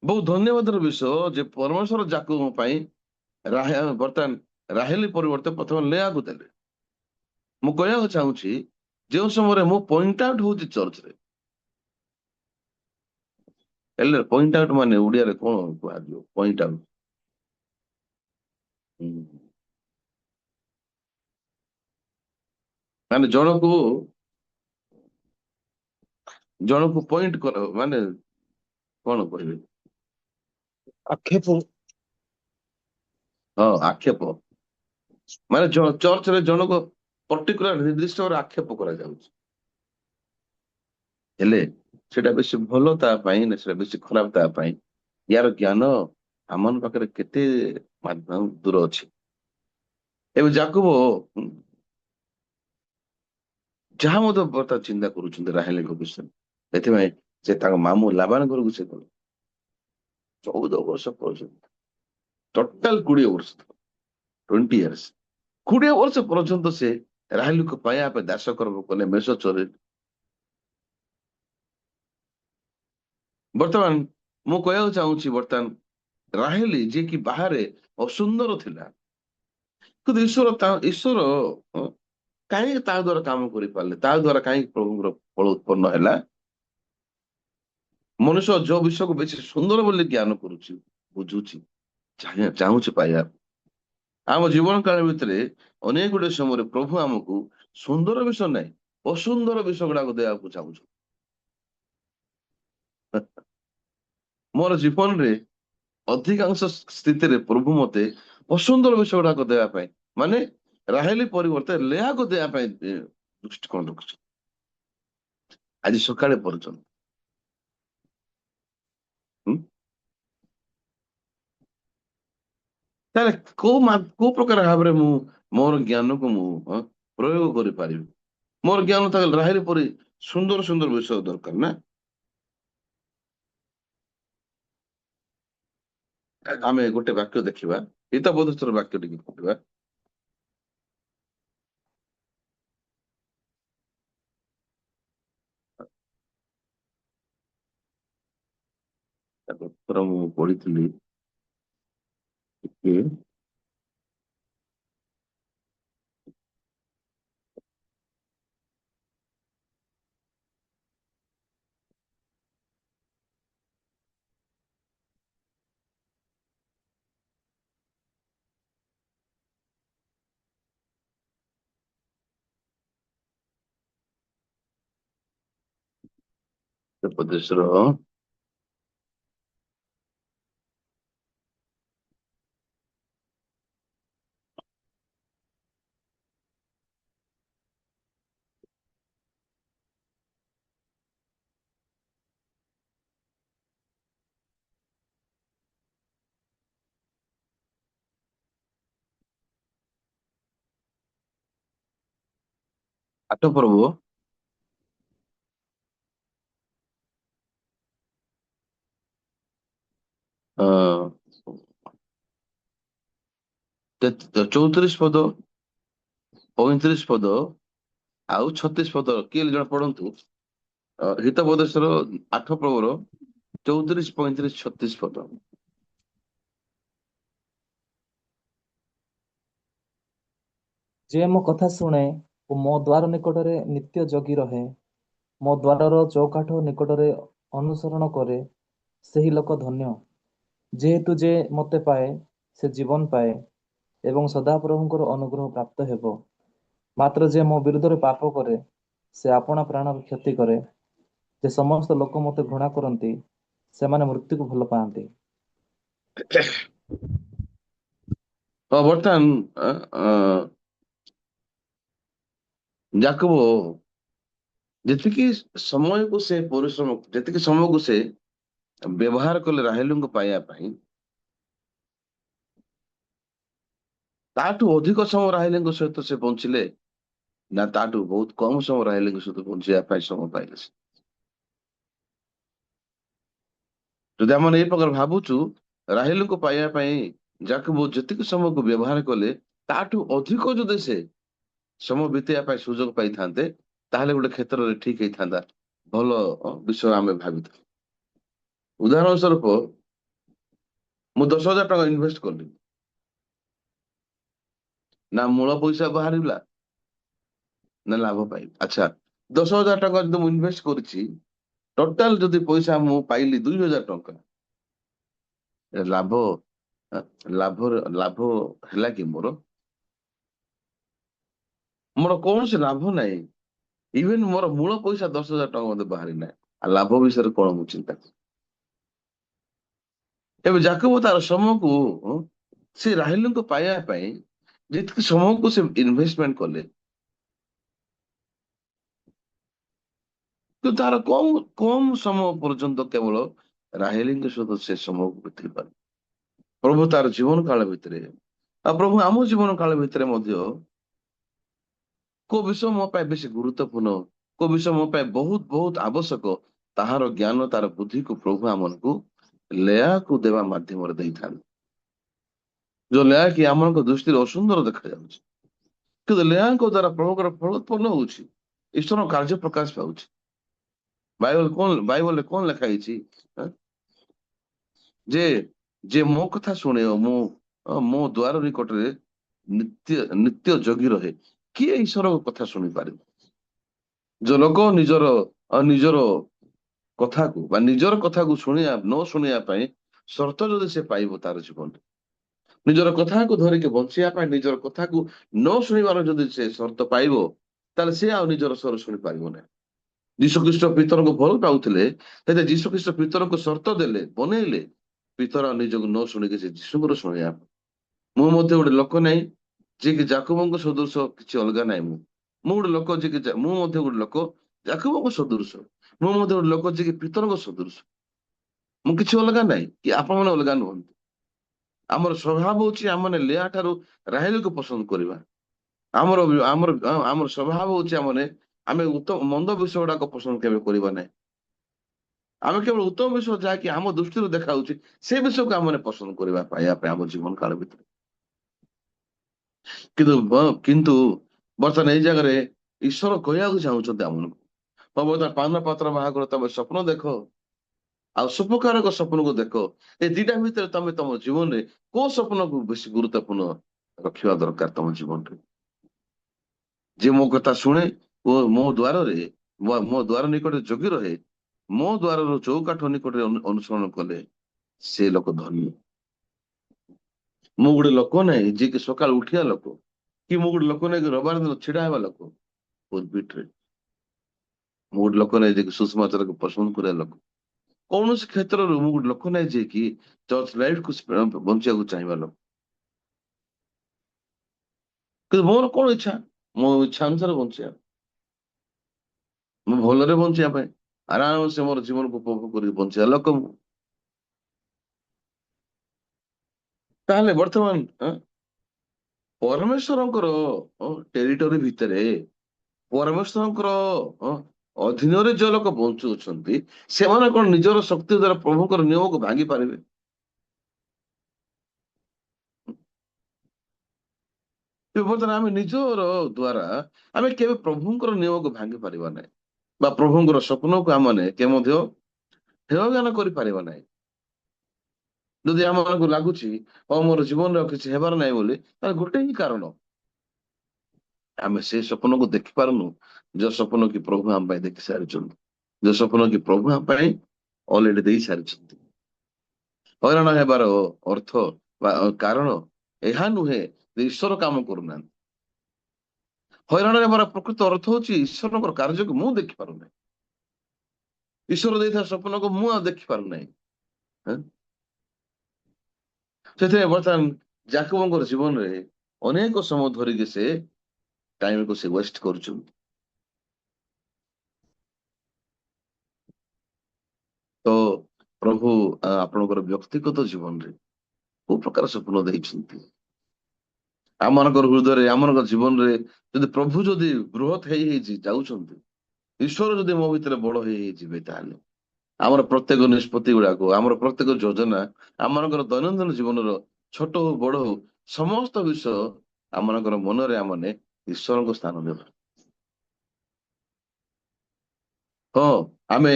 ବହୁତ ଧନ୍ୟବାଦର ବିଷୟ ଯେ ପରମେଶ୍ୱର ଯାକୋବ ପାଇଁ ବର୍ତ୍ତମାନ ରାହେଲି ପରିବର୍ତ୍ତେ ପ୍ରଥମେ ଲେଆକୁ ଦେଲେ। ମୁଁ କହିବାକୁ ଚାହୁଁଛି, ଯେଉଁ ସମୟରେ ମୁଁ ପଏଣ୍ଟ ଆଉଟ ହଉଛି ଚର୍ଚ୍ଚରେ, ହେଲେ ପଏଣ୍ଟ ଆଉଟ ମାନେ ଓଡିଆରେ କଣ କୁହାଯିବ? ପଏଣ୍ଟ ଆଉଟ ମାନେ ଜଣକୁ ପଏଣ୍ଟ କର ମାନେ କଣ କହିବେ? ଆକ୍ଷେପ। ହଁ, ଆକ୍ଷେପ ମାନେ ଚର୍ଚ୍ଚରେ ଜଣକୁ ପର୍ଟିକୁଲାର ନିର୍ଦ୍ଦିଷ୍ଟ ଭାବରେ ଆକ୍ଷେପ କରାଯାଉଛି। ହେଲେ ସେଟା ବେଶୀ ଭଲ ତା ପାଇଁ ନା ସେଟା ବେଶୀ ଖରାପ ତା ପାଇଁ, ୟାର ଜ୍ଞାନ ଆମ ପାଖରେ କେତେ ଦୂର ଅଛି। ଏବେ ଯାକୋବ ଯାହା ମଧ୍ୟ ବର୍ତ୍ତମାନ ଚିନ୍ତା କରୁଛନ୍ତି ରାହେଲଙ୍କ ବିଷୟରେ, ସେଥିପାଇଁ ସେ ତାଙ୍କ ମାମୁଁ ଲାବାନ ଘରକୁ ସେ ଗଲେ। 14 ବର୍ଷ ପର୍ଯ୍ୟନ୍ତ, ଟୋଟାଲ 20 ବର୍ଷ, 20 years, 20 ବର୍ଷ ପର୍ଯ୍ୟନ୍ତ ସେ ରାହେଲକୁ ପାଇବା ପାଇଁ ଦାସ କର୍ମ କଲେ, ମେଷ ଚରେ। ବର୍ତ୍ତମାନ ମୁଁ କହିବାକୁ ଚାହୁଁଛି, ବର୍ତ୍ତମାନ ରାହେଲି ଯିଏକି ବାହାରେ ଅସୁନ୍ଦର ଥିଲା, କିନ୍ତୁ ଈଶ୍ୱର କାହିଁକି ତା ଦ୍ଵାରା କାମ କରିପାରିଲେ, ତା ଦ୍ଵାରା କାହିଁକି ପ୍ରଭୁଙ୍କର ଫଳ ଉତ୍ପନ୍ନ ହେଲା? ମନୁଷ୍ୟ ଯୋଉ ବିଷୟକୁ ବେଶୀ ସୁନ୍ଦର ବୋଲି ଜ୍ଞାନ କରୁଛି, ବୁଝୁଛି, ଚାହୁଁଛି ପାଇବା, ଆମ ଜୀବନ କାଳ ଭିତରେ ଅନେକ ଗୁଡେ ସମୟରେ ପ୍ରଭୁ ଆମକୁ ସୁନ୍ଦର ବିଷୟ ନାହିଁ, ଅସୁନ୍ଦର ବିଷୟ ଗୁଡାକୁ ଦେବାକୁ ଚାହୁଁଛୁ। ମୋର ଜୀବନରେ ଅଧିକାଂଶ ସ୍ଥିତିରେ ପ୍ରଭୁ ମତେ ଅସୁନ୍ଦର ବିଷୟ ଗୁଡାକ ଦେବା ପାଇଁ, ମାନେ ରାହେଲି ପରିବର୍ତ୍ତେ ଲେଆକୁ ଦେବା ପାଇଁ ଦୃଷ୍ଟିକୋଣ ରଖୁଛି ଆଜି ସକାଳେ ପର୍ଯ୍ୟନ୍ତ। ହୁଁ? ତାହେଲେ କୋଉ ପ୍ରକାର ଭାବରେ ମୁଁ ମୋର ଜ୍ଞାନକୁ ମୁଁ ପ୍ରୟୋଗ କରିପାରିବି? ମୋର ଜ୍ଞାନ ତାହେଲେ ରାହେଲି ପରି ସୁନ୍ଦର ସୁନ୍ଦର ବିଷୟ ଦରକାର ନା? ଆମେ ଗୋଟେ ବାକ୍ୟ ଦେଖିବା, ହିତବୋଧର ବାକ୍ୟ ଟିକେ ପଢିବା। ତାପରେ ମୁଁ ପଢିଥିଲି କି ଉପଦେଶର ଆଠ ପର୍ବ ଅ 34 ପଦ, 35 ପଦ ଆଉ 36 ପଦ, କିଏ ଜଣେ ପଢନ୍ତୁ। ହିତୋପଦେଶର 8 ପର୍ବର 34, 35, 36 ପଦ। ଯିଏ ମୋ କଥା ଶୁଣେ ଓ ମୋ ଦ୍ୱାର ନିକଟରେ ନିତ୍ୟ ଜଗି ରହେ, ମୋ ଦ୍ୱାରର ଚୌକାଠ ନିକଟରେ ଅନୁସରଣ କରେ, ସେହି ଲୋକ ଧନ୍ୟ। ଯେହେତୁ ଯେ ମୋତେ ପାଏ, ସେ ଜୀବନ ପାଏ ଏବଂ ସଦାପ୍ରଭୁଙ୍କର ଅନୁଗ୍ରହ ପ୍ରାପ୍ତ ହେବ। ମାତ୍ର ଯେ ମୋ ବିରୁଦ୍ଧରେ ପାପ କରେ, ସେ ଆପଣା ପ୍ରାଣର କ୍ଷତି କରେ। ଯେ ସମସ୍ତ ଲୋକ ମୋତେ ଘୃଣା କରନ୍ତି, ସେମାନେ ମୃତ୍ୟୁକୁ ଭଲ ପାଆନ୍ତି। ତ ବର୍ତ୍ତମାନ ଯାକୋବ ଯେତିକି ସମୟକୁ ସେ ପରିଶ୍ରମ, ଯେତିକି ସମୟକୁ ସେ ବ୍ୟବହାର କଲେ ରାହେଲଙ୍କୁ ପାଇବା ପାଇଁ, ତାଠୁ ଅଧିକ ସମୟ ରାହେଲଙ୍କ ସହିତ ସେ ବଞ୍ଚିଲେ ନା ତାଠୁ ବହୁତ କମ ସମୟ ରାହେଲଙ୍କ ସହିତ ବଞ୍ଚିବା ପାଇଁ ସମୟ ପାଇଲେ ସେ? ଯଦି ଆମେ ଏଇ ପ୍ରକାର ଭାବୁଛୁ, ରାହେଲଙ୍କୁ ପାଇବା ପାଇଁ ଯାକୋବ ଯେତିକି ସମୟକୁ ବ୍ୟବହାର କଲେ, ତାଠୁ ଅଧିକ ଯଦି ସେ ସମୟ ବିତେଇବା ପାଇଁ ସୁଯୋଗ ପାଇଥାନ୍ତେ, ତାହେଲେ ଗୋଟେ କ୍ଷେତ୍ରରେ ଠିକ ହେଇଥାନ୍ତା, ଭଲ ବିଷୟ ଆମେ ଭାବିଥାଉ। ଉଦାହରଣ ସ୍ୱରୂପ, ମୁଁ 10,000 ଟଙ୍କା ଇନଭେଷ୍ଟ କଲି, ନା ମୂଳ ପଇସା ବାହାରିଲା ନା ଲାଭ ପାଇଲି। ଆଚ୍ଛା, 10,000 ଟଙ୍କା ଯଦି ମୁଁ ଇନଭେଷ୍ଟ କରିଛି, ଟୋଟାଲ ଯଦି ପଇସା ମୁଁ ପାଇଲି 2,000 ଟଙ୍କା, ଲାଭ ଲାଭ ହେଲା କି ମୋର? ମୋର କୌଣସି ଲାଭ ନାହିଁ। ଇଭେନ ମୋର ମୂଳ ପଇସା 10,000 ଟଙ୍କା ମଧ୍ୟ ବାହାରି ନାହିଁ, ଆଉ ଲାଭ ବିଷୟରେ କଣ ମୁଁ ଚିନ୍ତା କରେ? ଏବେ ଯାକୋବ ତାର ସମୟକୁ ସେ ରାହେଲଙ୍କୁ ପାଇବା ପାଇଁ ଯେତିକି ସମୟକୁ ସେ ଇନଭେଷ୍ଟମେଣ୍ଟ କଲେ, କିନ୍ତୁ ତାର କମ କମ ସମୟ ପର୍ଯ୍ୟନ୍ତ କେବଳ ରାହେଲଙ୍କ ସହିତ ସେ ସମୟକୁ ବିତେଇ ପାରିଲେ। ପ୍ରଭୁ ତାର ଜୀବନ କାଳ ଭିତରେ, ଆଉ ପ୍ରଭୁ ଆମ ଜୀବନ କାଳ ଭିତରେ ମଧ୍ୟ କୋଉ ବିଷୟ ମୋ ପାଇଁ ବେଶୀ ଗୁରୁତ୍ୱପୂର୍ଣ୍ଣ, କୋଉ ବିଷୟ ମୋ ପାଇଁ ବହୁତ ବହୁତ ଆବଶ୍ୟକ, ତାହାର ଜ୍ଞାନ, ତାର ବୁଦ୍ଧିକୁ ପ୍ରଭୁ ଆମକୁ ଲେୟାକୁ ଦେବା ମାଧ୍ୟମରେ ଦେଇଥାନ୍ତି। ଯୋଉ ଲେୟା କି ଆମଙ୍କ ଦୃଷ୍ଟିରେ ଅସୁନ୍ଦର ଦେଖାଯାଉଛି, କିନ୍ତୁ ଲେୟାଙ୍କ ଦ୍ଵାରା ପ୍ରଭୁଙ୍କର ଫଳ ଉତ୍ପନ୍ନ ହଉଛି, ଈଶ୍ୱରଙ୍କ କାର୍ଯ୍ୟ ପ୍ରକାଶ ପାଉଛି। ବାଇବଲରେ କଣ ଲେଖା ହେଇଛି? ଆଁ? ଯେ ଯେ ମୋ କଥା ଶୁଣେ, ମୋ ଦ୍ୱାର ନିକଟରେ ନିତ୍ୟ ନିତ୍ୟ ଜଗି ରହେ, କିଏ ଈଶ୍ୱରଙ୍କ କଥା ଶୁଣିପାରିବ? ଯୋଉ ଲୋକ ନିଜର କଥାକୁ ବା ନିଜର କଥାକୁ ନ ଶୁଣିବା ପାଇଁ ସର୍ତ୍ତ ଯଦି ସେ ପାଇବ ତାର ଜୀବନରେ, ନିଜର କଥାକୁ ଧରିକି ବଞ୍ଚିବା ପାଇଁ ନିଜର କଥାକୁ ନ ଶୁଣିବାର ଯଦି ସେ ସର୍ତ୍ତ ପାଇବ, ତାହେଲେ ସେ ଆଉ ନିଜର ସ୍ୱର ଶୁଣିପାରିବ ନାହିଁ। ଯୀଶୁଖ୍ରୀଷ୍ଟ ପିତରଙ୍କୁ ଭଲ ପାଉଥିଲେ, ହେଲେ ଯୀଶୁଖ୍ରୀଷ୍ଟ ପିତରଙ୍କୁ ସର୍ତ୍ତ ଦେଲେ, ବନେଇଲେ, ପିତର ନିଜକୁ ନ ଶୁଣିକି ସେ ଯୀଶୁଙ୍କର ଶୁଣିବା। ମୁଁ ମଧ୍ୟ ଗୋଟେ ଲୋକ ନାହିଁ ଯିଏକି ଯାକୋବଙ୍କ ସଦୃଶ, କିଛି ଅଲଗା ନାହିଁ। ମୁଁ ଗୋଟେ ଲୋକ ଯିଏକି ମୁଁ ମଧ୍ୟ ଗୋଟେ ଲୋକ ଯାକୋବଙ୍କ ସଦୃଶ, ମୁଁ ମଧ୍ୟ ଗୋଟେ ଲୋକ ଯିଏକି ପିତରଙ୍କ ସଦୃଶ। ମୁଁ କିଛି ଅଲଗା ନାହିଁ, କି ଆପଣ ମାନେ ଅଲଗା ନୁହନ୍ତି। ଆମର ସ୍ୱଭାବ ହଉଛି ଆମେ ଲେୟା ଠାରୁ ରାହେଲକୁ ପସନ୍ଦ କରିବା। ଆମର ଆମର ଆମର ସ୍ୱଭାବ ହଉଛି ଆମେ ଉତ୍ତମ ମନ୍ଦ ବିଷୟ ଗୁଡାକ ପସନ୍ଦ କେବେ କରିବା ନାହିଁ। ଆମେ କେବଳ ଉତ୍ତମ ବିଷୟ ଯାହାକି ଆମ ଦୃଷ୍ଟିରୁ ଦେଖାଯାଉଛି, ସେ ବିଷୟକୁ ଆମେ ପସନ୍ଦ କରିବା ପାଇବା ପାଇଁ ଆମ ଜୀବନ କାଳ ଭିତରେ। କିନ୍ତୁ ବର୍ତ୍ତମାନ ଏଇ ଜାଗାରେ ଈଶ୍ୱର କହିବାକୁ ଚାହୁଁଛନ୍ତି ଆମକୁ, ବର୍ତ୍ତମାନ ପାନ ପାତ୍ର ବାହାଘର ତମେ ସ୍ୱପ୍ନ ଦେଖ ଆଉ ସୁପକାରକ ସ୍ୱପ୍ନକୁ ଦେଖ, ଏ ଦିଟା ଭିତରେ ତମେ ତମ ଜୀବନରେ କୋଉ ସ୍ୱପ୍ନକୁ ବେଶୀ ଗୁରୁତ୍ୱପୂର୍ଣ୍ଣ ରଖିବା ଦରକାର ତମ ଜୀବନରେ? ଯେ ମୋ କଥା ଶୁଣେ ଓ ମୋ ଦ୍ୱାର ନିକଟରେ ଜଗି ରହେ, ମୋ ଦ୍ୱାରର ଚୌକାଠ ନିକଟରେ ଅନୁସରଣ କଲେ, ସେ ଲୋକ ଧନ୍ୟ। ମୁଁ ଗୋଟେ ଲୋକ ନାହିଁ ଯିଏକି ସକାଳୁ ଉଠିବା ଲୋକ, କି ମୁଁ ଗୋଟେ ଲୋକ ନାହିଁ ରବିବାର ଦିନ ଛିଡା ହେବା ଲୋକ pulpit ରେ। ମୁଁ ଗୋଟେ ଲୋକ ନାହିଁ ଯିଏକି ସୁଷମାଚାରକୁ ପସନ୍ଦ କରିବା ଲୋକ। କୌଣସି କ୍ଷେତ୍ରରୁ ମୁଁ ଗୋଟେ ଲୋକ ନାହିଁ ଯିଏକି ଚର୍ଚ୍ଚ ଲାଇଫକୁ ବଞ୍ଚିବାକୁ ଚାହିଁବା ଲୋକ। କିନ୍ତୁ ମୋର କଣ ଇଚ୍ଛା? ମୋ ଇଚ୍ଛା ଅନୁସାରେ ବଞ୍ଚିବା, ମୁଁ ଭଲରେ ବଞ୍ଚିବା ପାଇଁ, ଆରାମସେ ମୋର ଜୀବନକୁ ଉପଭୋଗ କରିକି ବଞ୍ଚିବା ଲୋକ ମୁଁ। ତାହେଲେ ବର୍ତ୍ତମାନ ପରମେଶ୍ୱରଙ୍କର ଟେରିଟୋରି ଭିତରେ ପରମେଶ୍ୱରଙ୍କର ଅ, ଅଧୀନରେ ଯୋଉ ଲୋକ ବଞ୍ଚୁଅଛନ୍ତି ସେମାନେ କଣ ନିଜର ଶକ୍ତି ଦ୍ଵାରା ପ୍ରଭୁଙ୍କର ନିୟମକୁ ଭାଙ୍ଗି ପାରିବେ? ବର୍ତ୍ତମାନ ଆମେ ନିଜର ଦ୍ଵାରା ଆମେ କେବେ ପ୍ରଭୁଙ୍କର ନିୟମକୁ ଭାଙ୍ଗି ପାରିବା ନାହିଁ, ବା ପ୍ରଭୁଙ୍କର ସ୍ୱପ୍ନକୁ ଆମେ କେ ମଧ୍ୟ ହେୟଜ୍ଞାନ କରିପାରିବା ନାହିଁ। ଯଦି ଆମମାନଙ୍କୁ ଲାଗୁଛି ମୋର ଜୀବନରେ ଆଉ କିଛି ହେବାର ନାହିଁ ବୋଲି, ତାହେଲେ ଗୋଟେ ହିଁ କାରଣ, ଆମେ ସେ ସ୍ୱପ୍ନକୁ ଦେଖିପାରୁନୁ ଯୋଉ ସ୍ୱପ୍ନ କି ପ୍ରଭୁ ଆମ ପାଇଁ ଦେଖି ସାରିଛନ୍ତି, ଯୋଉ ସ୍ୱପ୍ନ କି ପ୍ରଭୁ ଆମ ପାଇଁ ଅଲରେଡି ଦେଇ ସାରିଛନ୍ତି। ହଇରାଣ ହେବାର ଅର୍ଥ ବା କାରଣ ଏହା ନୁହେଁ ଯେ ଈଶ୍ୱର କାମ କରୁନାହାନ୍ତି। ହଇରାଣ ହେବାର ପ୍ରକୃତ ଅର୍ଥ ହଉଛି ଈଶ୍ୱରଙ୍କର କାର୍ଯ୍ୟକୁ ମୁଁ ଦେଖିପାରୁନାହିଁ, ଈଶ୍ୱର ଦେଇଥିବା ସ୍ୱପ୍ନକୁ ମୁଁ ଆଉ ଦେଖିପାରୁନାହିଁ। ହଁ? ସେଥିପାଇଁ ବର୍ତ୍ତମାନ ଯାକବଙ୍କର ଜୀବନରେ ଅନେକ ସମୟ ଧରିକି ସେ ଟାଇମକୁ ସେ ୱେଷ୍ଟ କରୁଛନ୍ତି। ତ ପ୍ରଭୁ ଆପଣଙ୍କର ବ୍ୟକ୍ତିଗତ ଜୀବନରେ କୋଉ ପ୍ରକାର ସ୍ୱପ୍ନ ଦେଇଛନ୍ତି? ଆମମାନଙ୍କର ହୃଦୟରେ, ଆମମାନଙ୍କ ଜୀବନରେ ଯଦି ପ୍ରଭୁ ଯଦି ବୃହତ ହେଇଛି ଯାଉଛନ୍ତି, ଈଶ୍ୱର ଯଦି ମୋ ଭିତରେ ବଡ ହେଇଯିବେ, ତାହେଲେ ଆମର ପ୍ରତ୍ୟେକ ନିଷ୍ପତ୍ତି ଗୁଡାକ, ଆମର ପ୍ରତ୍ୟେକ ଯୋଜନା, ଆମମାନଙ୍କର ଦୈନନ୍ଦିନ ଜୀବନର ଛୋଟ ହଉ ବଡ ହଉ ସମସ୍ତ ବିଷୟ ଆମମାନଙ୍କର ମନରେ ଆମେ ଈଶ୍ୱରଙ୍କ ସ୍ଥାନ ଦେବା। ହଁ, ଆମେ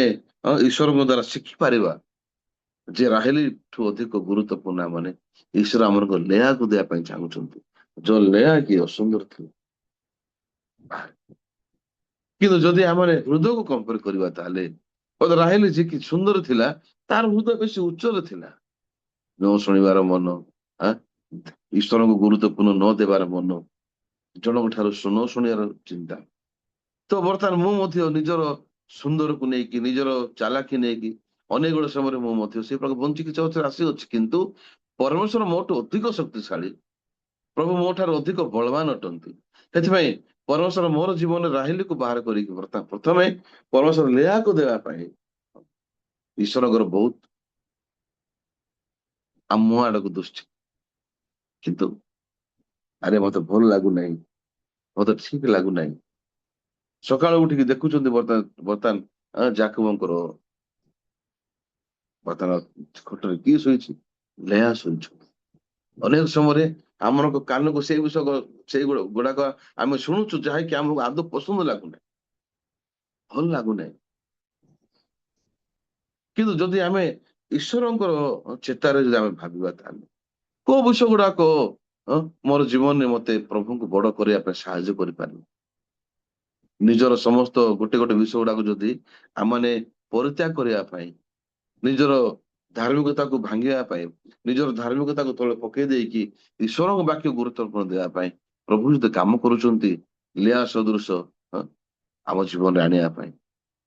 ଈଶ୍ୱରଙ୍କ ଦ୍ଵାରା ଶିଖିପାରିବା ଯେ ରାହେଲି ଠୁ ଅଧିକ ଗୁରୁତ୍ୱପୂର୍ଣ୍ଣ ମାନେ ଈଶ୍ୱର ଆମକୁ ଲେୟାକୁ ଦେବା ପାଇଁ ଚାହୁଁଛନ୍ତି, ଯୋଉ ଲେୟା କି ଅସୁନ୍ଦର ଥିଲା। କିନ୍ତୁ ଯଦି ଆମେ ହୃଦୟକୁ କମ୍ପେୟାର କରିବା, ତାହେଲେ ରାହେଲି ଯେ କି ସୁନ୍ଦର ଥିଲା, ତାର ହୃଦୟ ବେଶୀ ଉଚ୍ଚରେ ଥିଲା। ନ ଶୁଣିବାର ମନ, ଈଶ୍ୱରଙ୍କୁ ଗୁରୁତ୍ୱପୂର୍ଣ୍ଣ ନ ଦେବାର ମନ, ଜଣଙ୍କ ଠାରୁ ନ ଶୁଣିବାର ଚିନ୍ତା। ତ ବର୍ତ୍ତମାନ ମୁଁ ମଧ୍ୟ ନିଜର ସୁନ୍ଦରକୁ ନେଇକି, ନିଜର ଚାଲାକି ନେଇକି ଅନେକ ଗୁଡେ ସମୟରେ ମୁଁ ମଧ୍ୟ ସେଇ ପ୍ରକାର ବଞ୍ଚିକି ଚର୍ଚ୍ଚରେ ଆସିଅଛି, କିନ୍ତୁ ପରମେଶ୍ୱର ମୋଠୁ ଅଧିକ ଶକ୍ତିଶାଳୀ, ପ୍ରଭୁ ମୋ ଠାରୁ ଅଧିକ ବଳବାନ ଅଟନ୍ତି। ସେଥିପାଇଁ ପରମେଶ୍ୱର ମୋର ଜୀବନରେ ରାହେଲିକୁ ବାହାର କରିକି ବର୍ତ୍ତମାନ ପ୍ରଥମେ ପରମେଶ୍ୱର ଲେୟାକୁ ଦେବା ପାଇଁ ଈଶ୍ୱରଙ୍କର ବହୁତ ଆମ ଆଡକୁ ଦୃଷ୍ଟି। କିନ୍ତୁ ଆରେ ମତେ ଭଲ ଲାଗୁନାହିଁ, ମତେ ଠିକ ଲାଗୁନାହିଁ। ସକାଳୁ ଉଠିକି ଦେଖୁଛନ୍ତି ବର୍ତ୍ତମାନ ବର୍ତ୍ତମାନ ଯାକବଙ୍କର ବର୍ତ୍ତମାନ ଖଟରେ କିଏ ଶୋଇଛି? ଲେୟା ଶୋଇଛୁ। ଅନେକ ସମୟରେ ଆମମାନଙ୍କ କାନକୁ ସେଇ ବିଷୟ ସେଇ ଗୁଡାକ ଆମେ ଶୁଣୁଛୁ, ଯାହାକି ଆମକୁ ଆଦୌ ପସନ୍ଦ ଲାଗୁନାହିଁ, ଭଲ ଲାଗୁନାହିଁ। କିନ୍ତୁ ଯଦି ଆମେ ଈଶ୍ୱରଙ୍କର ଚେତାରେ ଯଦି ଆମେ ଭାବିବା, ତାହେଲେ କୋଉ ବିଷୟ ଗୁଡାକ ମୋର ଜୀବନରେ ମତେ ପ୍ରଭୁଙ୍କୁ ବଡ କରିବା ପାଇଁ ସାହାଯ୍ୟ କରିପାରିବ? ନିଜର ସମସ୍ତ ଗୋଟେ ଗୋଟେ ବିଷୟ ଗୁଡାକୁ ଯଦି ଆମମାନେ ପରିତ୍ୟାଗ କରିବା ପାଇଁ, ନିଜର ଧାର୍ମିକତାକୁ ଭାଙ୍ଗିବା ପାଇଁ, ନିଜର ଧାର୍ମିକତାକୁ ତଳେ ପକେଇ ଦେଇକି ଈଶ୍ୱରଙ୍କ ବାକ୍ୟ ଗୁରୁତ୍ୱପୂର୍ଣ୍ଣ ଦେବା ପାଇଁ ପ୍ରଭୁ ଯଦି କାମ କରୁଛନ୍ତି, ଲିଆ ସଦୃଶ ଆମ ଜୀବନରେ ଆଣିବା ପାଇଁ,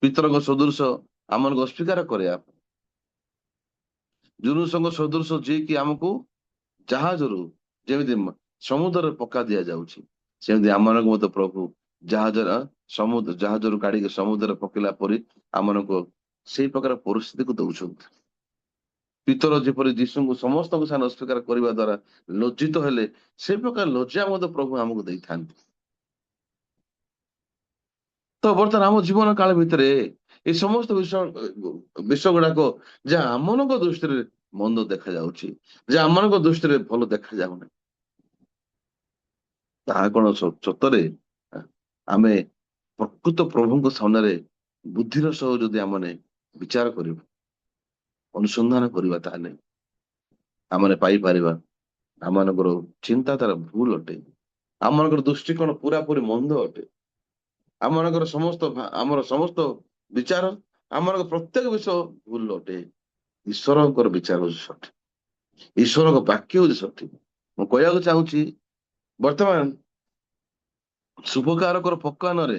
ପିତରଙ୍କ ସଦୃଶ ଆମମାନଙ୍କୁ ଅସ୍ୱୀକାର କରିବା ପାଇଁ, ଜୁନୁସଙ୍କ ସଦୃଶ ଯିଏକି ଆମକୁ ଜାହାଜରୁ ଯେମିତି ସମୁଦ୍ରରେ ପକା ଦିଆଯାଉଛି, ସେମିତି ଆମମାନଙ୍କୁ ମଧ୍ୟ ପ୍ରଭୁ ଜାହାଜରୁ କାଢିକି ସମୁଦ୍ରରେ ପକେଇଲା ପରି ଆମମାନଙ୍କୁ ସେଇ ପ୍ରକାର ପରିସ୍ଥିତିକୁ ଦଉଛନ୍ତି। ପିତର ଯେପରି ଯୀଶୁଙ୍କୁ ସମସ୍ତଙ୍କ ସାଙ୍ଗେ ଅସ୍ୱୀକାର କରିବା ଦ୍ଵାରା ଲଜ୍ଜିତ ହେଲେ, ସେ ପ୍ରକାର ଲଜ୍ଜା ମଧ୍ୟ ପ୍ରଭୁ ଆମକୁ ଦେଇଥାନ୍ତି। ତ ବର୍ତ୍ତମାନ ଆମ ଜୀବନ କାଳ ଭିତରେ এই ସମସ୍ତ ବିଷୟ ଗୁଡାକ ଯାହା ଆମମାନଙ୍କ ଦୃଷ୍ଟିରେ ମନ୍ଦ ଦେଖାଯାଉଛି, ଯେ ଆମମାନଙ୍କ ଦୃଷ୍ଟିରେ ଭଲ ଦେଖାଯାଉନାହିଁ, ତାହା କଣ ସତରେ ଆମେ ପ୍ରକୃତ ପ୍ରଭୁଙ୍କ ସାମ୍ନାରେ ବୁଦ୍ଧିର ସହ ଯଦି ଆମେ ବିଚାର କରିବା, ଅନୁସନ୍ଧାନ କରିବା, ତାହେଲେ ଆମେ ପାଇପାରିବା ଆମମାନଙ୍କର ଚିନ୍ତାଧାରା ଭୁଲ ଅଟେ, ଆମମାନଙ୍କର ଦୃଷ୍ଟିକୋଣ ପୁରାପୁରି ମନ୍ଦ ଅଟେ, ଆମମାନଙ୍କର ଆମର ସମସ୍ତ ବିଚାର, ଆମମାନଙ୍କ ପ୍ରତ୍ୟେକ ବିଷୟ ଭୁଲ ଅଟେ। ଈଶ୍ୱରଙ୍କର ବିଚାର ହଉଛି ସଠିକ, ଈଶ୍ୱରଙ୍କ ବାକ୍ୟ ହଉଛି ସଠିକ। ମୁଁ କହିବାକୁ ଚାହୁଁଛି, ବର୍ତ୍ତମାନ ଶୁଭକାରକର ପକାନରେ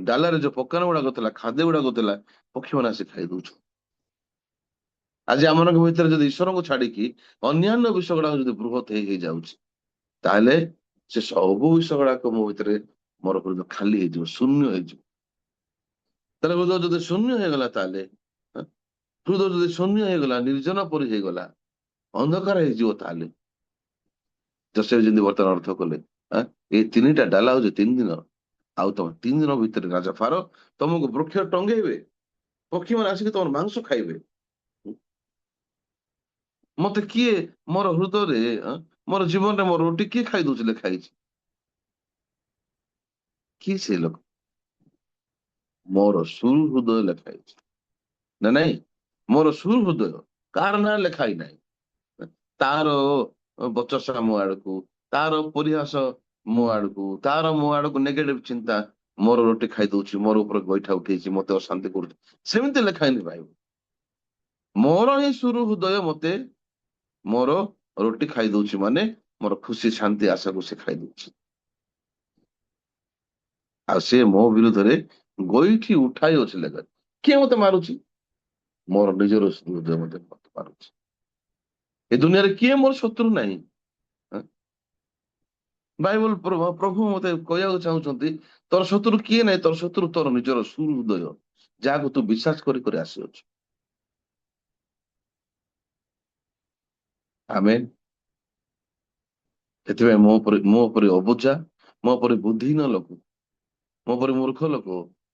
ଡାଲାରେ ଯୋଉ ପକାନ ଗୁଡାକ ଥିଲା, ଖାଦ୍ୟ ଗୁଡାକ ଥିଲା, ପକ୍ଷୀମାନେ ଆସି ଖାଇ ଦଉଛୁ। ଆଜି ଆମମାନଙ୍କ ଭିତରେ ଯଦି ଈଶ୍ୱରଙ୍କୁ ଛାଡିକି ଅନ୍ୟାନ୍ୟ ବିଷୟ ଗୁଡାକ ଯଦି ବୃହତ ହେଇଯାଉଛି, ତାହେଲେ ସେ ସବୁ ବିଷୟ ଗୁଡାକ ମୋ ଭିତରେ ମୋର ହୃଦୟ ଖାଲି ହେଇଯିବ, ଶୂନ୍ୟ ହେଇଯିବ। ତାହେଲେ ହୃଦୟ ଯଦି ଶୂନ୍ୟ ହେଇଗଲା, ତାହେଲେ ହୃଦୟ ଯଦି ଶୂନ୍ୟ ହେଇଗଲା, ନିର୍ଜନ ପରି ହେଇଗଲା, ଅନ୍ଧକାର ହେଇଯିବ, ତାହେଲେ ଯୋସେଫ ଯେମିତି ବର୍ତ୍ତମାନ ଅର୍ଥ କଲେ, ଏଇ 3ଟା ଡାଲା ହଉଛି 3 ଦିନ, ଆଉ ତମ 3 ଦିନ ଭିତରେ ରାଜା ଫାରୋ ତମକୁ ବୃକ୍ଷ ଟଙ୍ଗେଇବେ, ପକ୍ଷୀ ମାନେ ଆସିକି ତମର ମାଂସ ଖାଇବେ। ମତେ କିଏ ମୋର ହୃଦୟରେ ମୋର ଜୀବନରେ ମୋର ରୁଟି କିଏ ଖାଇ ଦଉଛି ଲେଖା ହେଇଛି? କିଏ ସେ ଲୋକ? ମୋର ସୁହୃଦୟ ଲେଖା ହେଇଛି ନା ନାଇଁ? ମୋର ସୁହୃଦୟ କାହାର ନାଁ ଲେଖା ହେଇନାହିଁ। ତାର ବଚସା ମୋ ଆଡକୁ, ତାର ପରିହାସ ମୋ ଆଡକୁ, ତାର ମୋ ଆଡକୁ ନେଗେଟିଭ ଚିନ୍ତା, ମୋର ରୁଟି ଖାଇ ଦଉଛି, ମୋର ଉପରେ ଗୋଇଠା ଉଠେଇଛି, ମତେ ଅଶାନ୍ତି କରୁଛି, ସେମିତି ଲେଖା ହେଇନି ଭାଇ। ମୋର ହିଁ ସୁହୃଦୟ ମତେ ମୋର ରୁଟି ଖାଇ ଦଉଛି, ମାନେ ମୋର ଖୁସି ଶାନ୍ତି ଆଶାକୁ ସେ ଖାଇ ଦଉଛି। ଆଉ ସେ ମୋ ବିରୁଦ୍ଧରେ ଗୋଇଠି ଉଠାଇ ଅଛି ଲେଖା। କିଏ ମତେ ମାରୁଛି? ମୋର ନିଜର ହୃଦୟ ମତେ ମାରୁଛି। ଏ ଦୁନିଆରେ କିଏ ମୋର ଶତ୍ରୁ ନାହିଁ। ଆଁ? ବାଇବଲ ପ୍ରଭୁ ମତେ କହିବାକୁ ଚାହୁଁଛନ୍ତି, ତୋର ଶତ୍ରୁ କିଏ ନାହିଁ, ତୋର ଶତ୍ରୁ ତୋର ନିଜର ସୁହୃଦୟ, ଯାହାକୁ ତୁ ବିଶ୍ୱାସ କରି କରି ଆସିଅଛୁ। ଆମେ ସେଥିପାଇଁ ମୋ ଉପରେ ଅବୁଝା, ମୋ ଉପରେ ବୁଦ୍ଧିହୀନ ଲୋକ, ମୋ ପରି ମୂର୍ଖ ଲୋକ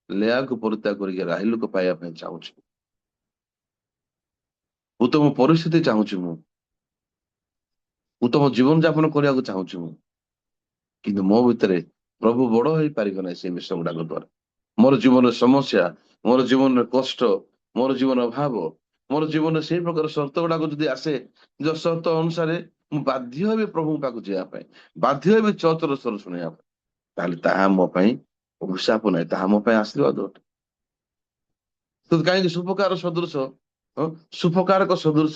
ଲେଆକୁ ପରିତ୍ୟାଗ କରିକି ରାହିଲକୁ ପାଇବା ପାଇଁ ଚାହୁଁଛି। ଉତ୍ତମ ପରିସ୍ଥିତି ଚାହୁଁଛି ମୁଁ, ଉତ୍ତମ ଜୀବନ ଯାପନ କରିବାକୁ ଚାହୁଁଛି ମୁଁ, କିନ୍ତୁ ମୋ ଭିତରେ ପ୍ରଭୁ ବଡ ହେଇପାରିବ ନାହିଁ ସେ ବିଷୟ ଗୁଡାକ ଦ୍ଵାରା। ମୋର ଜୀବନରେ ସମସ୍ୟା, ମୋର ଜୀବନରେ କଷ୍ଟ, ମୋର ଜୀବନ ଅଭାବ, ମୋର ଜୀବନରେ ସେଇ ପ୍ରକାର ସର୍ତ୍ତ ଗୁଡାକ ଯଦି ଆସେ, ଯୋଉ ସର୍ତ୍ତ ଅନୁସାରେ ମୁଁ ବାଧ୍ୟ ହେବି ପ୍ରଭୁଙ୍କ ପାଖକୁ ଯିବା ପାଇଁ, ବାଧ୍ୟ ହେବି ଚର୍ଚ୍ଚର ସ୍ୱର ଶୁଣିବା ପାଇଁ, ତାହେଲେ ତାହା ମୋ ପାଇଁ ଅଭିଶାପ ନାହିଁ, ତାହା ମୋ ପାଇଁ ଆଶୀର୍ବାଦ ଅଟେ। ତ କାହିଁକି ସୁପକାର ସଦୃଶ, ସୁପକାରକ ସଦୃଶ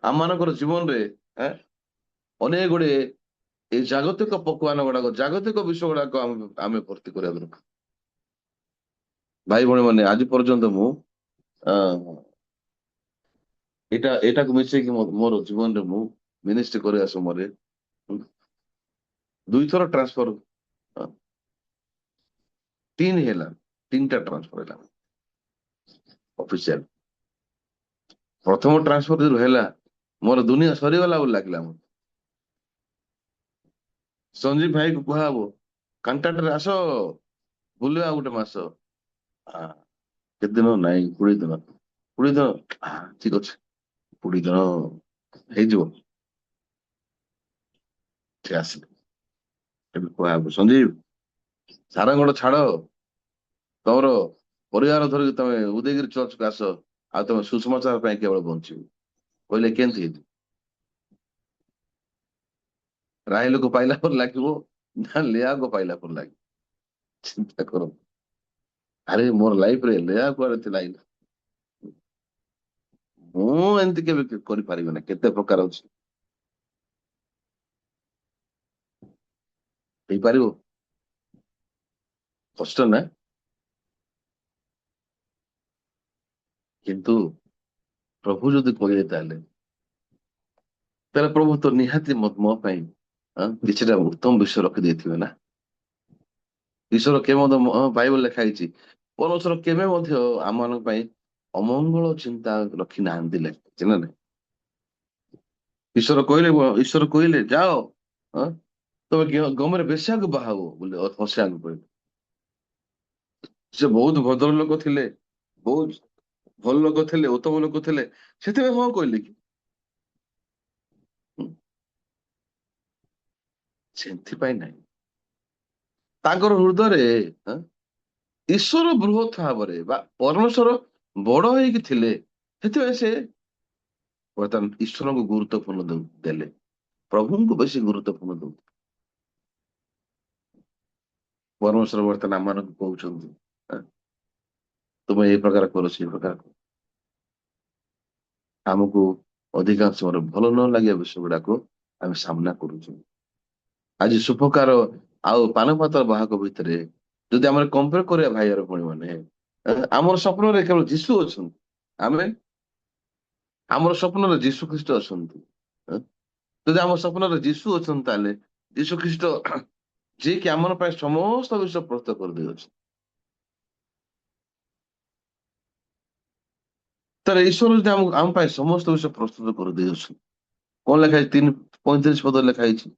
ଆମମାନଙ୍କର ଜୀବନରେ ଅନେକ ଗୁଡେ ଏଇ ଜାଗତିକ ପକବାନ ଗୁଡାକ, ଜାଗତିକ ବିଷୟ ଗୁଡାକ ଆମେ ଭର୍ତ୍ତି କରିବା ଦରକାର। ଭାଇ ଭଉଣୀ ମାନେ, ଆଜି ପର୍ଯ୍ୟନ୍ତ ମୁଁ ଅ ଏଇଟାକୁ ମିଶେଇକି ମୋର ଜୀବନରେ ମୁଁ ମିନିଷ୍ଟ୍ରି କରିବା ସମୟରେ 2 ଥର ଟ୍ରାନ୍ସଫର, 3 ହେଲା, 3ଟା ଟ୍ରାନ୍ସଫର ହେଲା ଅଫିସିଆଲ। ପ୍ରଥମ ଟ୍ରାନ୍ସଫର ଯେତେବେଳେ ହେଲା, ମୋର ଦୁନିଆ ସରିଗଲା ବୋଲି ଲାଗିଲା। ସଞ୍ଜୀବ ଭାଇ କୁ କୁହାହବ, କଣ୍ଟ୍ରାକ୍ଟର ଆସ ବୁଲିବା ଗୋଟେ ମାସ। ଆ, କେତେ ଦିନ? ନାଇଁ, 20 ଦିନ। 20 ଦିନ, ଠିକ ଅଛି, 20 ଦିନ ହେଇଯିବ। ସେ ଆସିଲେ, ଏବେ କୁହାହବ, ସଞ୍ଜୀବ ସାରଙ୍ଗଡ଼ ଛାଡ, ତମର ପରିବାର ଧରିକି ତମେ ଉଦୟଗିରି ଚର୍ଚ୍ଚକୁ ଆସ, ଆଉ ତମେ ସୁସମାଚାର ପାଇଁ କେବଳ ବଞ୍ଚିବ। କହିଲେ କେମିତି ହେଇଛି? ରାହିଲକୁ ପାଇଲା ପରେ ଲାଗିବ ନା ଲେଆକୁ ପାଇଲା ପରେ ଲାଗିବ? ଚିନ୍ତା କର। ଆରେ ମୋର ଲାଇଫରେ ଲେଆ କୁଆଡେ ଥିଲା? ମୁଁ ଏମିତି କେବେ କରିପାରିବି ନା। କେତେ ପ୍ରକାର ଅଛି, ହେଇପାରିବ? କଷ୍ଟ ନା? କିନ୍ତୁ ପ୍ରଭୁ ଯଦି କହିବେ, ତାହେଲେ ପ୍ରଭୁ ତ ନିହାତି ମୋ ପାଇଁ କିଛିଟା ଉତ୍ତମ ବିଷୟ ରଖିଦେଇଥିବେ ନା। ଈଶ୍ୱର କେବେ ମଧ୍ୟ, ବାଇବଲ ଲେଖା ହେଇଛି, ପରମେଶ୍ୱର କେବେ ମଧ୍ୟ ଆମମାନଙ୍କ ପାଇଁ ଅମଙ୍ଗଳ ଚିନ୍ତା ରଖି ନାହାନ୍ତି, ଲେଖା ହେଇଛି ନା ନାଇଁ? ଈଶ୍ୱର କହିଲେ ଯାଅ, ତମେ ଗମରେ ବେଶ୍ୟାକୁ ବାହା ହବ ବୋଲି ହସିବାକୁ କହିଲେ। ସେ ବହୁତ ଭଦ୍ର ଲୋକ ଥିଲେ, ବହୁତ ଭଲ ଲୋକ ଥିଲେ, ଉତ୍ତମ ଲୋକ ଥିଲେ, ସେଥିପାଇଁ ହଁ କହିଲେ କି? ହୁଁ, ସେଥିପାଇଁ ନାହିଁ। ତାଙ୍କର ହୃଦୟରେ ଈଶ୍ୱର ବୃହତ୍ ଭାବରେ ବା ପରମେଶ୍ୱର ବଡ ହେଇକି ଥିଲେ, ସେଥିପାଇଁ ସେ ବର୍ତ୍ତମାନ ଈଶ୍ୱରଙ୍କୁ ଗୁରୁତ୍ୱପୂର୍ଣ୍ଣ ଦେଲେ, ପ୍ରଭୁଙ୍କୁ ବେଶୀ ଗୁରୁତ୍ୱପୂର୍ଣ୍ଣ ଦଉ। ପରମେଶ୍ୱର ବର୍ତ୍ତମାନ ଆମମାନଙ୍କୁ କହୁଛନ୍ତି, ତୁମେ ଏଇ ପ୍ରକାର କର, ସେଇ ପ୍ରକାର କର। ଆମକୁ ଅଧିକାଂଶ ସମୟରେ ଭଲ ନ ଲାଗିବା ବିଷୟ ଗୁଡାକୁ ଆମେ ସାମ୍ନା କରୁଛୁ। ଆଜି ସୁପକାର ଆଉ ପାନପାତ୍ର ବାହକ ଭିତରେ ଯଦି ଆମେ କମ୍ପେୟାର କରିବା, ଭାଇର ଭଉଣୀ ମାନେ, ଆମର ସ୍ୱପ୍ନରେ କେବଳ ଯୀଶୁ ଅଛନ୍ତି। ଆମେ ଆମର ସ୍ୱପ୍ନରେ ଯୀଶୁ ଖ୍ରୀଷ୍ଟ ଅଛନ୍ତି। ଯଦି ଆମ ସ୍ୱପ୍ନରେ ଯୀଶୁ ଅଛନ୍ତି, ତାହେଲେ ଯୀଶୁ ଖ୍ରୀଷ୍ଟ ଯିଏକି ଆମର ପାଇଁ ସମସ୍ତ ବିଷୟ ପ୍ରସ୍ତୁତ କରିଦେଇଅଛି, ତାହେଲେ ଈଶ୍ୱର ଯଦି ଆମ ପାଇଁ ସମସ୍ତ ବିଷୟ ପ୍ରସ୍ତୁତ କରିଦେଇଅଛି, କଣ ଲେଖା ହେଇଛି? 3:35 ଲେଖା ହେଇଛି,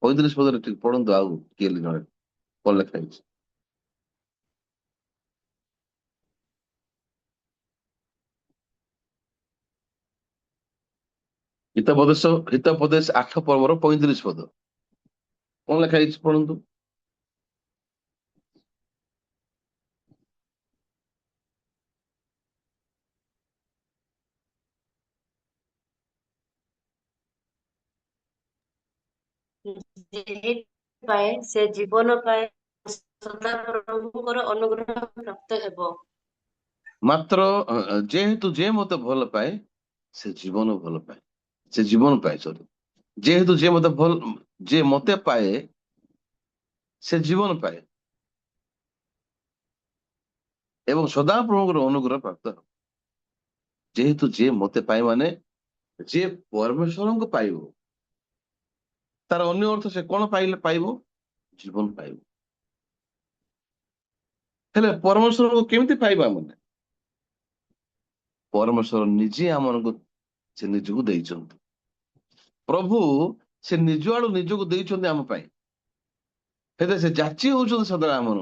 ପଦରେ ଟିକେ ପଢନ୍ତୁ, ଆଉ କିଏ ଜଣେ କଣ ଲେଖା ହେଇଛି? ହିତୋପଦେଶ 8 ପର୍ବର 35 ପଦ କଣ ଲେଖା ହେଇଛି ପଢନ୍ତୁ। ଯେ ପାଏ ସେ ଜୀବନ ପାଏ, ସଦାପ୍ରଭୁଙ୍କର ଅନୁଗ୍ରହ ପ୍ରାପ୍ତ ହେବ। ମାତ୍ର ଯେହେତୁ ଯେ ମତେ ଭଲ ପାଏ ସେ ଜୀବନ ଭଲ ପାଏ, ସେ ଜୀବନ ପାଏ, ସରି, ଯେହେତୁ ଯେ ମତେ ପାଏ ସେ ଜୀବନ ପାଏ ଏବଂ ସଦାପ୍ରଭୁଙ୍କର ଅନୁଗ୍ରହ ପ୍ରାପ୍ତ ହେବ। ଯେହେତୁ ଯେ ମତେ ପାଏ ମାନେ ଯେ ପରମେଶ୍ୱରଙ୍କୁ ପାଇବ, ତାର ଅନ୍ୟ ଅର୍ଥ ସେ କଣ ପାଇବ? ଜୀବନ ପାଇବ। ହେଲେ ପରମେଶ୍ୱରଙ୍କୁ କେମିତି ପାଇବା? ମାନେ ପରମେଶ୍ୱର ନିଜେ ଆମମାନଙ୍କୁ ସେ ନିଜକୁ ଦେଇଛନ୍ତି। ପ୍ରଭୁ ସେ ନିଜ ଆଡୁ ନିଜକୁ ଦେଇଛନ୍ତି ଆମ ପାଇଁ। ହେଲେ ସେ ଯାଚି ହଉଛନ୍ତି ସଦା ଆମର।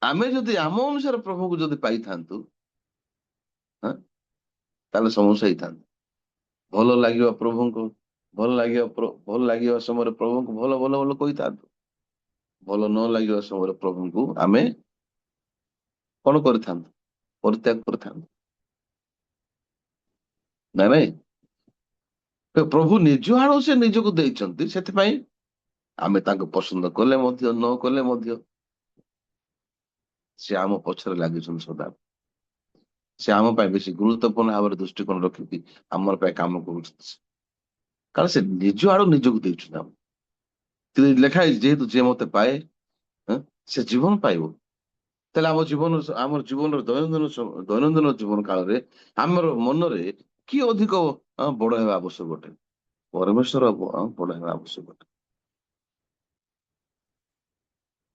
ଆମେ ଯଦି ଆମ ଅନୁସାରେ ପ୍ରଭୁଙ୍କୁ ଯଦି ପାଇଥାନ୍ତୁ, ତାହେଲେ ସମସ୍ୟା ହେଇଥାନ୍ତା। ଭଲ ଲାଗିବ ପ୍ରଭୁଙ୍କୁ, ଭଲ ଲାଗିବା ସମୟରେ ପ୍ରଭୁଙ୍କୁ ଭଲ ଭଲ ଭଲ କହିଥାନ୍ତୁ। ଭଲ ନ ଲାଗିବା ସମୟରେ ପ୍ରଭୁଙ୍କୁ ଆମେ କଣ କରିଥାନ୍ତୁ? ପରିତ୍ୟାଗ କରିଥାନ୍ତୁ, ନା ନାଇଁ? ପ୍ରଭୁ ନିଜ ଆଡୁ ସେ ନିଜକୁ ଦେଇଛନ୍ତି, ସେଥିପାଇଁ ଆମେ ତାଙ୍କୁ ପସନ୍ଦ କଲେ ମଧ୍ୟ ନ କଲେ ମଧ୍ୟ ସେ ଆମ ପଛରେ ଲାଗିଛନ୍ତି ସଦା। ସେ ଆମ ପାଇଁ ବେଶୀ ଗୁରୁତ୍ୱପୂର୍ଣ୍ଣ ଭାବରେ ଦୃଷ୍ଟିକୋଣ ରଖିକି ଆମର ପାଇଁ କାମ କରୁଛନ୍ତି, କାରଣ ସେ ନିଜ ଆଡୁ ନିଜକୁ ଦେଇଛନ୍ତି ଆମ। ଲେଖା ହେଇଛି ଯେହେତୁ ଯେ ମତେ ପାଏ ସେ ଜୀବନ ପାଇବ। ତାହେଲେ ଆମର ଜୀବନର ଦୈନନ୍ଦିନ ଜୀବନ କାଳରେ ଆମର ମନରେ କି ଅଧିକ ବଡ ହେବା ଆବଶ୍ୟକ ଅଟେ? ପରମେଶ୍ୱର ବଡ ହେବା ଆବଶ୍ୟକ ଅଟେ।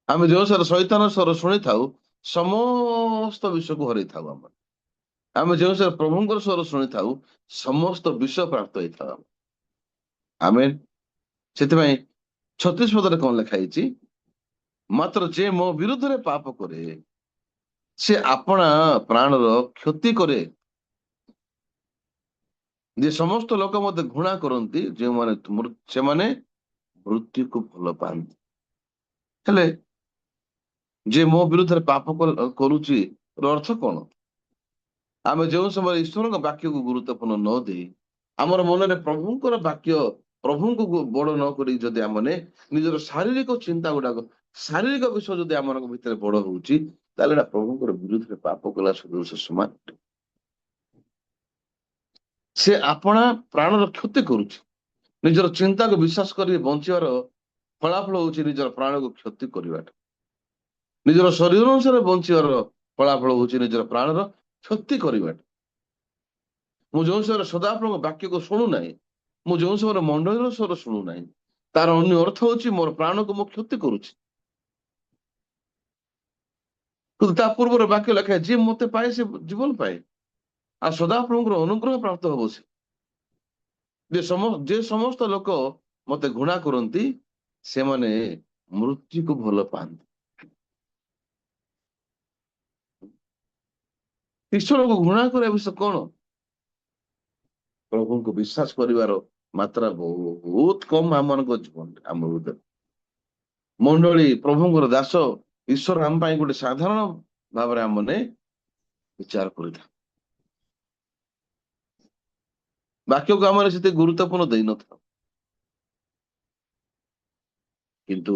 ଆମେ ଯେଉଁ ସାର ଶୈତାନ ସ୍ୱର ଶୁଣିଥାଉ ସମସ୍ତ ବିଷୟକୁ ହରେଇଥାଉ। ଆମେ ଯେଉଁ ସାର ପ୍ରଭୁଙ୍କର ସ୍ୱର ଶୁଣିଥାଉ ସମସ୍ତ ବିଷୟ ପ୍ରାପ୍ତ ହେଇଥାଉ ଆମେ। ସେଥିପାଇଁ 36 ପଦରେ କଣ ଲେଖା ହେଇଛି? ମାତ୍ର ଯେ ମୋ ବିରୁଦ୍ଧରେ ପାପ କରେ ସେ ଆପଣା ପ୍ରାଣର କ୍ଷତି କରେ। ଯେ ସମସ୍ତ ଲୋକ ମତେ ଘୃଣା କରନ୍ତି, ସେମାନେ ମୃତ୍ୟୁକୁ ଭଲ ପାଆନ୍ତି। ହେଲେ ଯେ ମୋ ବିରୁଦ୍ଧରେ ପାପ କରୁଛି ଅର୍ଥ କଣ? ଆମେ ଯେଉଁ ସମୟରେ ଈଶ୍ୱରଙ୍କ ବାକ୍ୟକୁ ଗୁରୁତ୍ୱପୂର୍ଣ୍ଣ ନ ଦେଇ ଆମର ମନରେ ପ୍ରଭୁଙ୍କର ବାକ୍ୟ, ପ୍ରଭୁଙ୍କୁ ବଡ ନ କରି ଯଦି ଆମେ ନିଜର ଶାରୀରିକ ଚିନ୍ତା ଗୁଡାକ, ଶାରୀରିକ ବିଷୟ ଯଦି ଆମମାନଙ୍କ ଭିତରେ ବଡ ହଉଛି, ତାହେଲେ ଏଟା ପ୍ରଭୁଙ୍କର ବିରୁଦ୍ଧରେ ପାପ କଲା ସଦୃଶ ସମାନ। ସେ ଆପଣା ପ୍ରାଣର କ୍ଷତି କରୁଛି। ନିଜର ଚିନ୍ତାକୁ ବିଶ୍ୱାସ କରି ବଞ୍ଚିବାର ଫଳାଫଳ ହଉଛି ନିଜର ପ୍ରାଣକୁ କ୍ଷତି କରିବାଟା। ନିଜର ଶରୀର ଅନୁସାରେ ବଞ୍ଚିବାର ଫଳାଫଳ ହଉଛି ନିଜର ପ୍ରାଣର କ୍ଷତି କରିବାଟା। ମୁଁ ଯେଉଁ ସମୟରେ ସଦାପ୍ରଭୁଙ୍କ ବାକ୍ୟକୁ ଶୁଣୁନାହିଁ, ମୁଁ ଯେଉଁ ସମୟରେ ମଣ୍ଡଳୀର ସ୍ୱର ଶୁଣୁନାହିଁ, ତାର ଅନ୍ୟ ଅର୍ଥ ହଉଛି ମୋର ପ୍ରାଣକୁ ମୁଁ କ୍ଷତି କରୁଛି। କିନ୍ତୁ ତା ପୂର୍ବର ବାକ୍ୟ ଲେଖା ଯିଏ ମତେ ପାଏ ସେ ଜୀବନ ପାଏ, ଆଉ ସଦାପ୍ରଭୁଙ୍କର ଅନୁଗ୍ରହ ପ୍ରାପ୍ତ ହବ। ସେ ଯେ ସମସ୍ତ ଲୋକ ମତେ ଘୃଣା କରନ୍ତି ସେମାନେ ମୃତ୍ୟୁକୁ ଭଲ ପାଆନ୍ତି। ଈଶ୍ୱରକୁ ଘୃଣା କରିବା ବିଷୟ କଣ? ପ୍ରଭୁଙ୍କୁ ବିଶ୍ୱାସ କରିବାର ମାତ୍ରା ବହୁତ କମ ଆମମାନଙ୍କ ଜୀବନରେ। ଆମ ହୃଦୟ ମଣ୍ଡଳୀ, ପ୍ରଭୁଙ୍କର ଦାସ, ଈଶ୍ୱର ଆମ ପାଇଁ ଗୋଟେ ସାଧାରଣ ଭାବରେ ଆମେ ବିଚାର କରିଥାଉ। ବାକ୍ୟକୁ ଆମର ସେତେ ଗୁରୁତ୍ୱପୂର୍ଣ୍ଣ ଦେଇନଥାଉ, କିନ୍ତୁ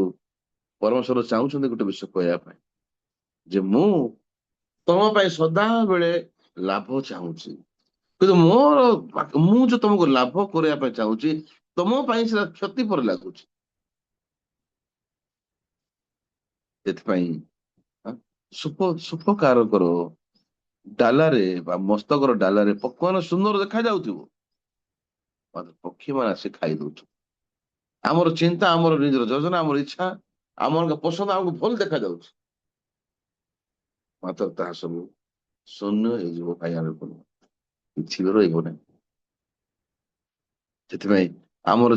ପରମେଶ୍ୱର ଚାହୁଁଛନ୍ତି ଗୋଟେ ବିଷୟ କହିବା ପାଇଁ, ଯେ ମୁଁ ତମ ପାଇଁ ସଦାବେଳେ ଲାଭ ଚାହୁଁଛି। କିନ୍ତୁ ମୁଁ ଯୋଉ ତମକୁ ଲାଭ କରିବା ପାଇଁ ଚାହୁଁଛି, ତମ ପାଇଁ ସେଟା କ୍ଷତି ପରେ ଲାଗୁଛି। ସେଥିପାଇଁ ସୁପକାରକର ଡାଲାରେ ବା ମସ୍ତକର ଡାଲାରେ ପକ୍ୱାନ ସୁନ୍ଦର ଦେଖାଯାଉଥିବ, ପକ୍ଷୀ ମାନେ ଆସି ଖାଇ ଦଉଛୁ। ଆମର ଚିନ୍ତା, ଆମର ନିଜର ଯୋଜନା, ଆମର ଇଚ୍ଛା, ଆମର ପସନ୍ଦ ଆମକୁ ଭଲ ଦେଖାଯାଉଛି, ମାତ୍ର ତାହା ସବୁ ଶୂନ୍ୟ ହେଇଯିବ, କିଛି ବି ରହିବ ନାହିଁ। ସେଥିପାଇଁ ଆମର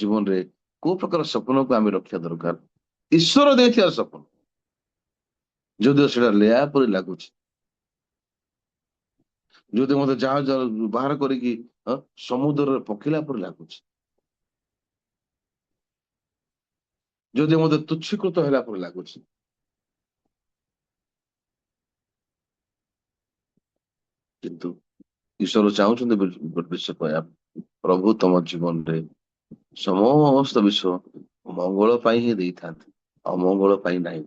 ଜୀବନରେ କୋଉ ପ୍ରକାର ସ୍ୱପ୍ନକୁ ଆମେ ରଖିବା ଦରକାର। ଈଶ୍ୱର ଦେଇଥିବା ସ୍ୱପ୍ନ, ଯଦିଓ ସେଟା ଲେଆ ପରି ଲାଗୁଛି, ଯଦି ମତେ ଜାହାଜ ବାହାର କରିକି ସମୁଦ୍ରରେ ପକେଇଲା ପରି ଲାଗୁଛି, ଯଦି ମତେ ତୁଚ୍ଛୀକୃତ ହେଲା ପରି ଲାଗୁଛି, କିନ୍ତୁ ଈଶ୍ୱର ଚାହୁଁଛନ୍ତି ଗୋଟେ ବିଷୟ କହିବା, ପ୍ରଭୁ ତମ ଜୀବନରେ ସମସ୍ତ ବିଷୟ ମଙ୍ଗଳ ପାଇଁ ହିଁ ଦେଇଥାନ୍ତି, ଅମଙ୍ଗଳ ପାଇଁ ନାହିଁ।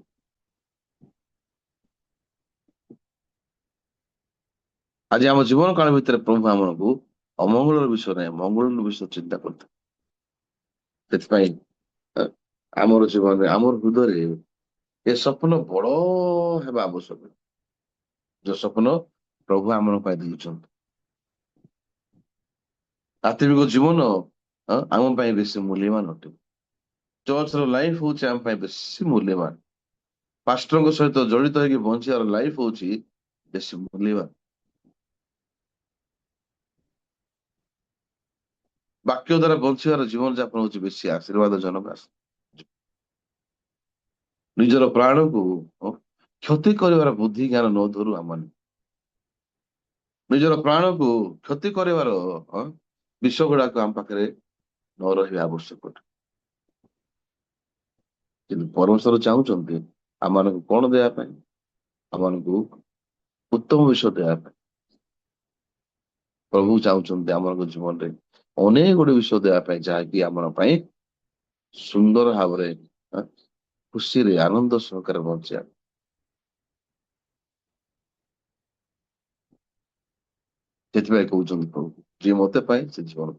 ଆଜି ଆମ ଜୀବନ କାଳ ଭିତରେ ପ୍ରଭୁ ଆମକୁ ଅମଙ୍ଗଳର ବିଷୟ ନାହିଁ, ମଙ୍ଗଳର ବିଷୟ ଚିନ୍ତା କରିଥାଏ। ସେଥିପାଇଁ ଆମର ଜୀବନରେ, ଆମର ହୃଦୟରେ ଏ ସ୍ୱପ୍ନ ବଡ ହେବା ଆବଶ୍ୟକ, ଯୋଉ ସ୍ୱପ୍ନ ପ୍ରଭୁ ଆମ ପାଇଁ ଦେଇଛନ୍ତି। ଆତ୍ମିକ ଜୀବନ ଆମ ପାଇଁ ବେଶୀ ମୂଲ୍ୟବାନ ଅଟେ। ଚର୍ଚ୍ଚର ଲାଇଫ ହଉଛି ଆମ ପାଇଁ ବେଶୀ ମୂଲ୍ୟବାନ। ପାଷ୍ଟରଙ୍କ ସହିତ ଜଡିତ ହେଇକି ବଞ୍ଚିବାର ଲାଇଫ ହଉଛି ବେଶୀ ମୂଲ୍ୟବାନ। ବାକ୍ୟ ଦ୍ୱାରା ବଞ୍ଚିବାର ଜୀବନ ଯାପନ ହଉଛି ବେଶୀ ଆଶୀର୍ବାଦ ଜନକ। ନିଜର ପ୍ରାଣକୁ କ୍ଷତି କରିବାର ବୁଦ୍ଧି ଜ୍ଞାନ ନ ଧରୁ ଆମମାନେ, ନିଜର ପ୍ରାଣକୁ କ୍ଷତି କରିବାର ବିଷୟ ଗୁଡାକ ଆମ ପାଖରେ ନ ରହିବା ଆବଶ୍ୟକ। କିନ୍ତୁ ପରମେଶ୍ୱର ଚାହୁଁଛନ୍ତି ଆମମାନଙ୍କୁ କଣ ଦେବା ପାଇଁ? ଆମମାନଙ୍କୁ ଉତ୍ତମ ବିଷୟ ଦେବା ପାଇଁ। ପ୍ରଭୁ ଚାହୁଁଛନ୍ତି ଆମମାନଙ୍କ ଜୀବନରେ ଅନେକ ଗୁଡେ ବିଷୟ ଦେବା ପାଇଁ, ଯାହାକି ଆମର ପାଇଁ ସୁନ୍ଦର ଭାବରେ ଖୁସିରେ ଆନନ୍ଦ ସହକାରେ ବଞ୍ଚିବା। ସେଥିପାଇଁ କହୁଛନ୍ତି ପ୍ରଭୁ, ଯିଏ ମତେ ପାଏ ସେ ଜୀବନ।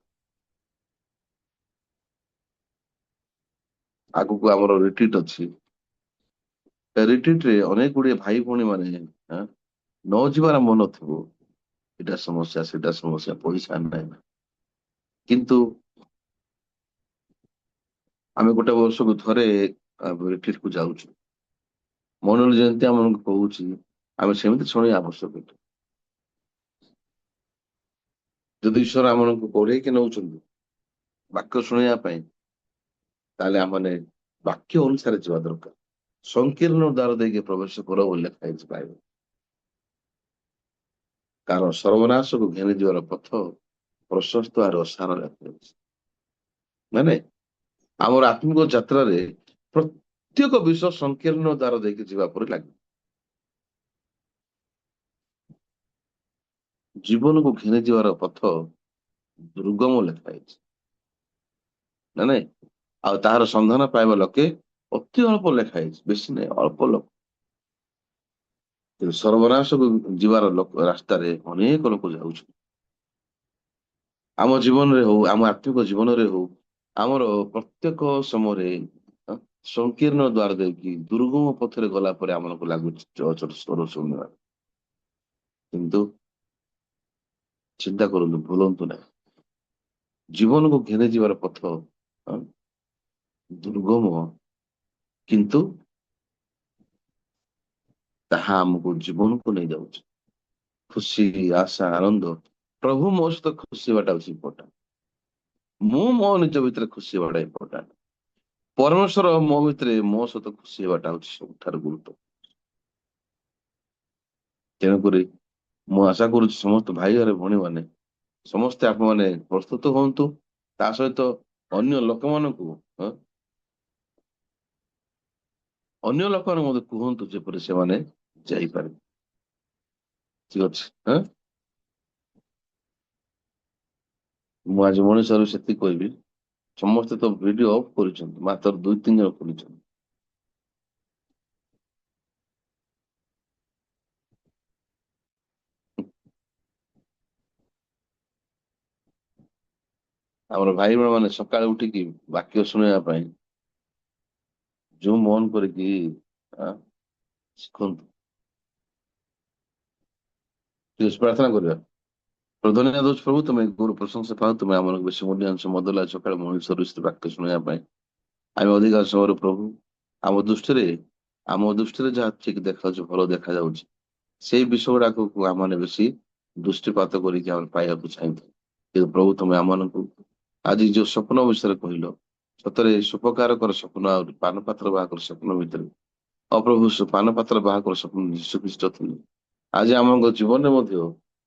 ଆଗକୁ ଆମର ରିଟ୍ରିଟ୍ ଅଛି। ରିଟ୍ରିଟ୍ ରେ ଅନେକ ଗୁଡିଏ ଭାଇ ଭଉଣୀ ମାନେ ନ ଯିବାର ମନ ଥିବ, ଏଟା ସମସ୍ୟା ସେଟା ସମସ୍ୟା, ପଇସା ନାହିଁ, କିନ୍ତୁ ଆମେ ଗୋଟେ ବର୍ଷକୁ ଥରେ ରିଟ୍ରିଟ୍ କୁ ଯାଉଛୁ। ମନୋଜ ଯେମିତି ଆମକୁ କହୁଛି ଆମେ ସେମିତି ଶୁଣିବା ଆବଶ୍ୟକ। ଯଦି ଈଶ୍ୱର ଆମମାନଙ୍କୁ ପଢେଇକି ନଉଛନ୍ତି ବାକ୍ୟ ଶୁଣିବା ପାଇଁ, ତାହେଲେ ଆମମାନେ ବାକ୍ୟ ଅନୁସାରେ ଯିବା ଦରକାର। ସଂକୀର୍ଣ୍ଣ ଦ୍ୱାର ଦେଇକି ପ୍ରବେଶ କର ବୋଲି ଲେଖା ହେଇଛି ବାଇବେଲ। କାରଣ ସର୍ବନାଶକୁ ଘେନି ଯିବାର ପଥ ପ୍ରଶସ୍ତ ଆର ଅସାର ଲେଖାଯାଇଛି। ମାନେ ଆମର ଆତ୍ମିକ ଯାତ୍ରାରେ ପ୍ରତ୍ୟେକ ବିଷୟ ସଂକୀର୍ଣ୍ଣ ଦ୍ୱାର ଦେଇକି ଯିବା ପରି ଲାଗେ। ଜୀବନକୁ ଘେନି ଯିବାର ପଥ ଦୁର୍ଗମ ଲେଖା ହେଇଛି, ନା ନାଇଁ? ଆଉ ତାହାର ସନ୍ଧାନ ପାଇବା ଲୋକେ ଅତି ଅଳ୍ପ ଲେଖା ହେଇଛି, ବେଶୀ ନାହିଁ, ଅଳ୍ପ ଲୋକ। କିନ୍ତୁ ସର୍ବନାଶକୁ ଯିବାର ରାସ୍ତାରେ ଅନେକ ଲୋକ ଯାଉଛନ୍ତି। ଆମ ଜୀବନରେ ହଉ, ଆମ ଆତ୍ମିକ ଜୀବନରେ ହଉ, ଆମର ପ୍ରତ୍ୟେକ ସମୟରେ ସଂକୀର୍ଣ୍ଣ ଦ୍ୱାର ଦେଇକି ଦୁର୍ଗମ ପଥରେ ଗଲା ପରେ ଆମକୁ ଲାଗୁଛି ଚର୍ଚ୍ଚର ସ୍ୱର ଶୁଣିବା। କିନ୍ତୁ ଚିନ୍ତା କରନ୍ତୁ, ଭୁଲନ୍ତୁ ନାହିଁ, ଜୀବନକୁ ଘେନି ଯିବାର ପଥ ଦୁର୍ଗମ, କିନ୍ତୁ ତାହା ଆମକୁ ଜୀବନକୁ ନେଇଯାଉଛି। ଖୁସି, ଆଶା, ଆନନ୍ଦ। ପ୍ରଭୁ ମୋ ସହିତ ଖୁସି ହେବାଟା ହଉଛି ଇମ୍ପୋର୍ଟାଣ୍ଟ। ମୁଁ ମୋ ନିଜ ଭିତରେ ଖୁସି ହେବାଟା ଇମ୍ପୋର୍ଟାଣ୍ଟ। ପରମେଶ୍ୱର ମୋ ଭିତରେ ମୋ ସହିତ ଖୁସି ହେବାଟା ହଉଛି ସବୁଠାରୁ ଗୁରୁତ୍ୱ। ତେଣୁକରି ମୁଁ ଆଶା କରୁଛି ସମସ୍ତ ଭାଇ ଓ ଭଉଣୀ ମାନେ ସମସ୍ତେ ଆପଣମାନେ ପ୍ରସ୍ତୁତ ହୁଅନ୍ତୁ। ତା ସହିତ ଅନ୍ୟ ଲୋକମାନଙ୍କୁ ମଧ୍ୟ କୁହନ୍ତୁ, ଯେପରି ସେମାନେ ଯାଇପାରିବେ। ଠିକ ଅଛି। ମୁଁ ଆଜି ମଣିଷରୁ ସେତିକି କହିବି। ସମସ୍ତେ ତ ଭିଡିଓ ଅଫ୍ କରିଛନ୍ତି, ମାତ୍ର 2-3 ଜଣ ଖୋଲିଛନ୍ତି। ଆମର ଭାଇ ମାନେ ସକାଳେ ଉଠିକି ବାକ୍ୟ ଶୁଣିବା ପାଇଁ ଜୁମ୍ ଅନ୍ କରିକି ଶିଖନ୍ତୁ। ପ୍ରାର୍ଥନା କରିବା। ଧନ୍ୟବାଦ ଦଉଛି ପ୍ରଭୁ, ତୁମେ ଗୁରୁ ପ୍ରଶଂସା ପାଉ, ତୁମେ ଆମକୁ ବେଶୀ ମୂଲ୍ୟାଂଶ ମଦଲା ସକାଳେ ମଣିଷର ବାକ୍ୟ ଶୁଣିବା ପାଇଁ ଆମେ ଅଧିକାର ସମୟରେ ପ୍ରଭୁ ଆମ ଦୃଷ୍ଟିରେ ଯାହା ଠିକ ଦେଖାଯାଉଛି, ଭଲ ଦେଖାଯାଉଛି, ସେଇ ବିଷୟ ଗୁଡାକୁ ଆମମାନେ ବେଶୀ ଦୃଷ୍ଟିପାତ କରିକି ଆମେ ପାଇବାକୁ ଚାହିଁଥାଉ। କିନ୍ତୁ ପ୍ରଭୁ ତୁମେ ଆମମାନଙ୍କୁ ଆଜି ଯୋଉ ସ୍ୱପ୍ନ ବିଷୟରେ କହିଲ, ସତରେ ସୁପକାରକର ସ୍ୱପ୍ନ ଆଉ ପାନପାତ୍ର ବାହାକର ସ୍ୱପ୍ନ ଭିତରେ ଅପ୍ରଭୁ ପାନପାତ୍ର ବାହାକର ସ୍ୱପ୍ନ ଯୀଶୁ ଖ୍ରୀଷ୍ଟ ଥିଲେ। ଆଜି ଆମ ଜୀବନରେ ମଧ୍ୟ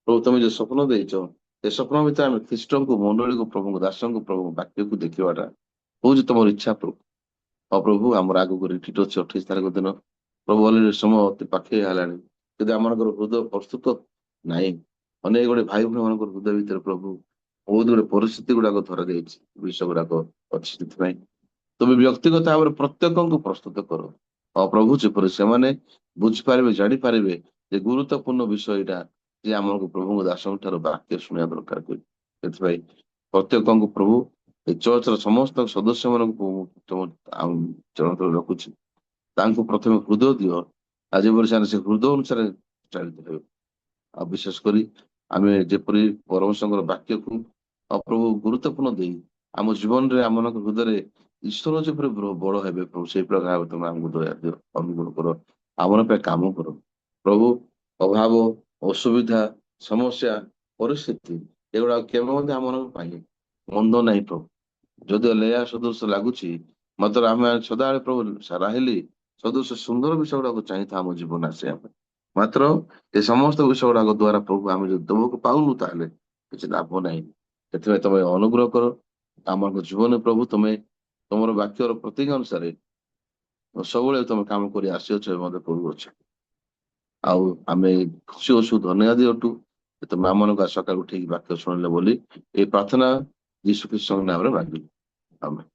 ପ୍ରଭୁ ତମେ ଯୋଉ ସ୍ୱପ୍ନ ଦେଇଛ ସେ ସ୍ୱପ୍ନ ଭିତରେ ଆମେ ଖ୍ରୀଷ୍ଟଙ୍କୁ, ମଣ୍ଡଳୀକୁ, ପ୍ରଭୁଙ୍କୁ, ଦାସଙ୍କୁ, ପ୍ରଭୁଙ୍କ ବାକ୍ୟକୁ ଦେଖିବାଟା ହଉଛି ତମର ଇଚ୍ଛା ପ୍ରଭୁ। ହଁ ପ୍ରଭୁ, ଆମର ଆଗକୁ ରିଟ୍ରିଟ୍ ଅଛି 28 ତାରିଖ ଦିନ। ପ୍ରଭୁ ଅଲରେଡି ସମୟ ଅତି ପାଖେଇ ହେଲାଣି, ଯଦି ଆମମାନଙ୍କର ହୃଦୟ ପ୍ରସ୍ତୁତ ନାହିଁ, ଅନେକ ଗୁଡେ ଭାଇ ଭଉଣୀ ମାନଙ୍କର ହୃଦୟ ଭିତରେ ପ୍ରଭୁ ବହୁତ ଗୁଡେ ପରିସ୍ଥିତି ଗୁଡାକ ଧରାଯାଇଛି, ବିଷୟ ଗୁଡାକ ଅଛି। ସେଥିପାଇଁ ତୁମେ ବ୍ୟକ୍ତିଗତ ଭାବରେ ପ୍ରତ୍ୟେକଙ୍କୁ ପ୍ରସ୍ତୁତ କର। ହଁ ପ୍ରଭୁ, ଯେପରି ସେମାନେ ବୁଝିପାରିବେ, ଜାଣିପାରିବେ ଯେ ଗୁରୁତ୍ୱପୂର୍ଣ୍ଣ ବିଷୟ ଏଇଟା ଯେ ଆମକୁ ପ୍ରଭୁଙ୍କ ଦାସଙ୍କ ଠାରୁ ବାକ୍ୟ ଶୁଣିବା ଦରକାର କରେ। ସେଥିପାଇଁ ପ୍ରତ୍ୟେକଙ୍କୁ ପ୍ରଭୁ ଏ ଚର୍ଚ୍ଚର ସମସ୍ତ ସଦସ୍ୟ ମାନଙ୍କୁ ତମ ଚରଣରେ ରଖୁଛି। ତାଙ୍କୁ ପ୍ରଥମେ ହୃଦୟ ଦିଅ, ଆଜି ଯେପରି ସେମାନେ ସେ ହୃଦୟ ଅନୁସାରେ ଚାଳିତ ହେବେ। ଆଉ ବିଶେଷ କରି ଆମେ ଯେପରି ପରମେଶ୍ୱରଙ୍କର ବାକ୍ୟକୁ ପ୍ରଭୁ ଗୁରୁତ୍ୱପୂର୍ଣ୍ଣ ଦେଇ ଆମ ଜୀବନରେ ଆମମାନଙ୍କ ହୃଦୟରେ ଈଶ୍ୱର ଯେପରି ବଡ ହେବେ ପ୍ରଭୁ, ସେଇ ପ୍ରକାର ଭାବେ ତମେ ଆମକୁ ଦୟା ଦିଅ, ଅନୁଗ୍ରହ କର, ଆମର ପାଇଁ କାମ କର ପ୍ରଭୁ। ଅଭାବ, ଅସୁବିଧା, ସମସ୍ୟା, ପରିସ୍ଥିତି ଏଗୁଡା କେବେ ମଧ୍ୟ ଆମମାନଙ୍କ ପାଇଁ ମନ୍ଦ ନାହିଁ ପ୍ରଭୁ। ଯଦିଓ ଲେୟା ସଦୃଶ ଲାଗୁଛି, ମାତ୍ର ଆମେ ସଦାବେଳେ ପ୍ରଭୁ ରାହିଲି ସଦୃଶ ସୁନ୍ଦର ବିଷୟ ଗୁଡାକୁ ଚାହିଁଥା ଆମ ଜୀବନ ଆସିବା ପାଇଁ। ମାତ୍ର ଏ ସମସ୍ତ ବିଷୟ ଗୁଡାକ ଦ୍ଵାରା ପ୍ରଭୁ ଆମେ ଯଦି ତୁମକୁ ପାଉନୁ ତାହେଲେ କିଛି ଲାଭ ନାହିଁ। ସେଥିପାଇଁ ତମେ ଅନୁଗ୍ରହ କର ଆମ ଜୀବନରେ ପ୍ରଭୁ। ତମେ ତମର ବାକ୍ୟର ପ୍ରତୀକ ଅନୁସାରେ ସବୁବେଳେ ତମେ କାମ କରି ଆସିଅଛ ମଧ୍ୟ କରୁଅଛ। ଆଉ ଆମେ ଖୁସି ଅଛୁ, ଧନ୍ୟବାଦ ଅଟୁ ତମେ ଆମମାନଙ୍କ ସକାଳୁ ଉଠିକି ବାକ୍ୟ ଶୁଣିଲେ ବୋଲି। এই ପ୍ରାର୍ଥନା ଯୀଶୁ ଖ୍ରୀଷ୍ଟଙ୍କ ନାମରେ ମାଗିଲି, ଆମେନ୍।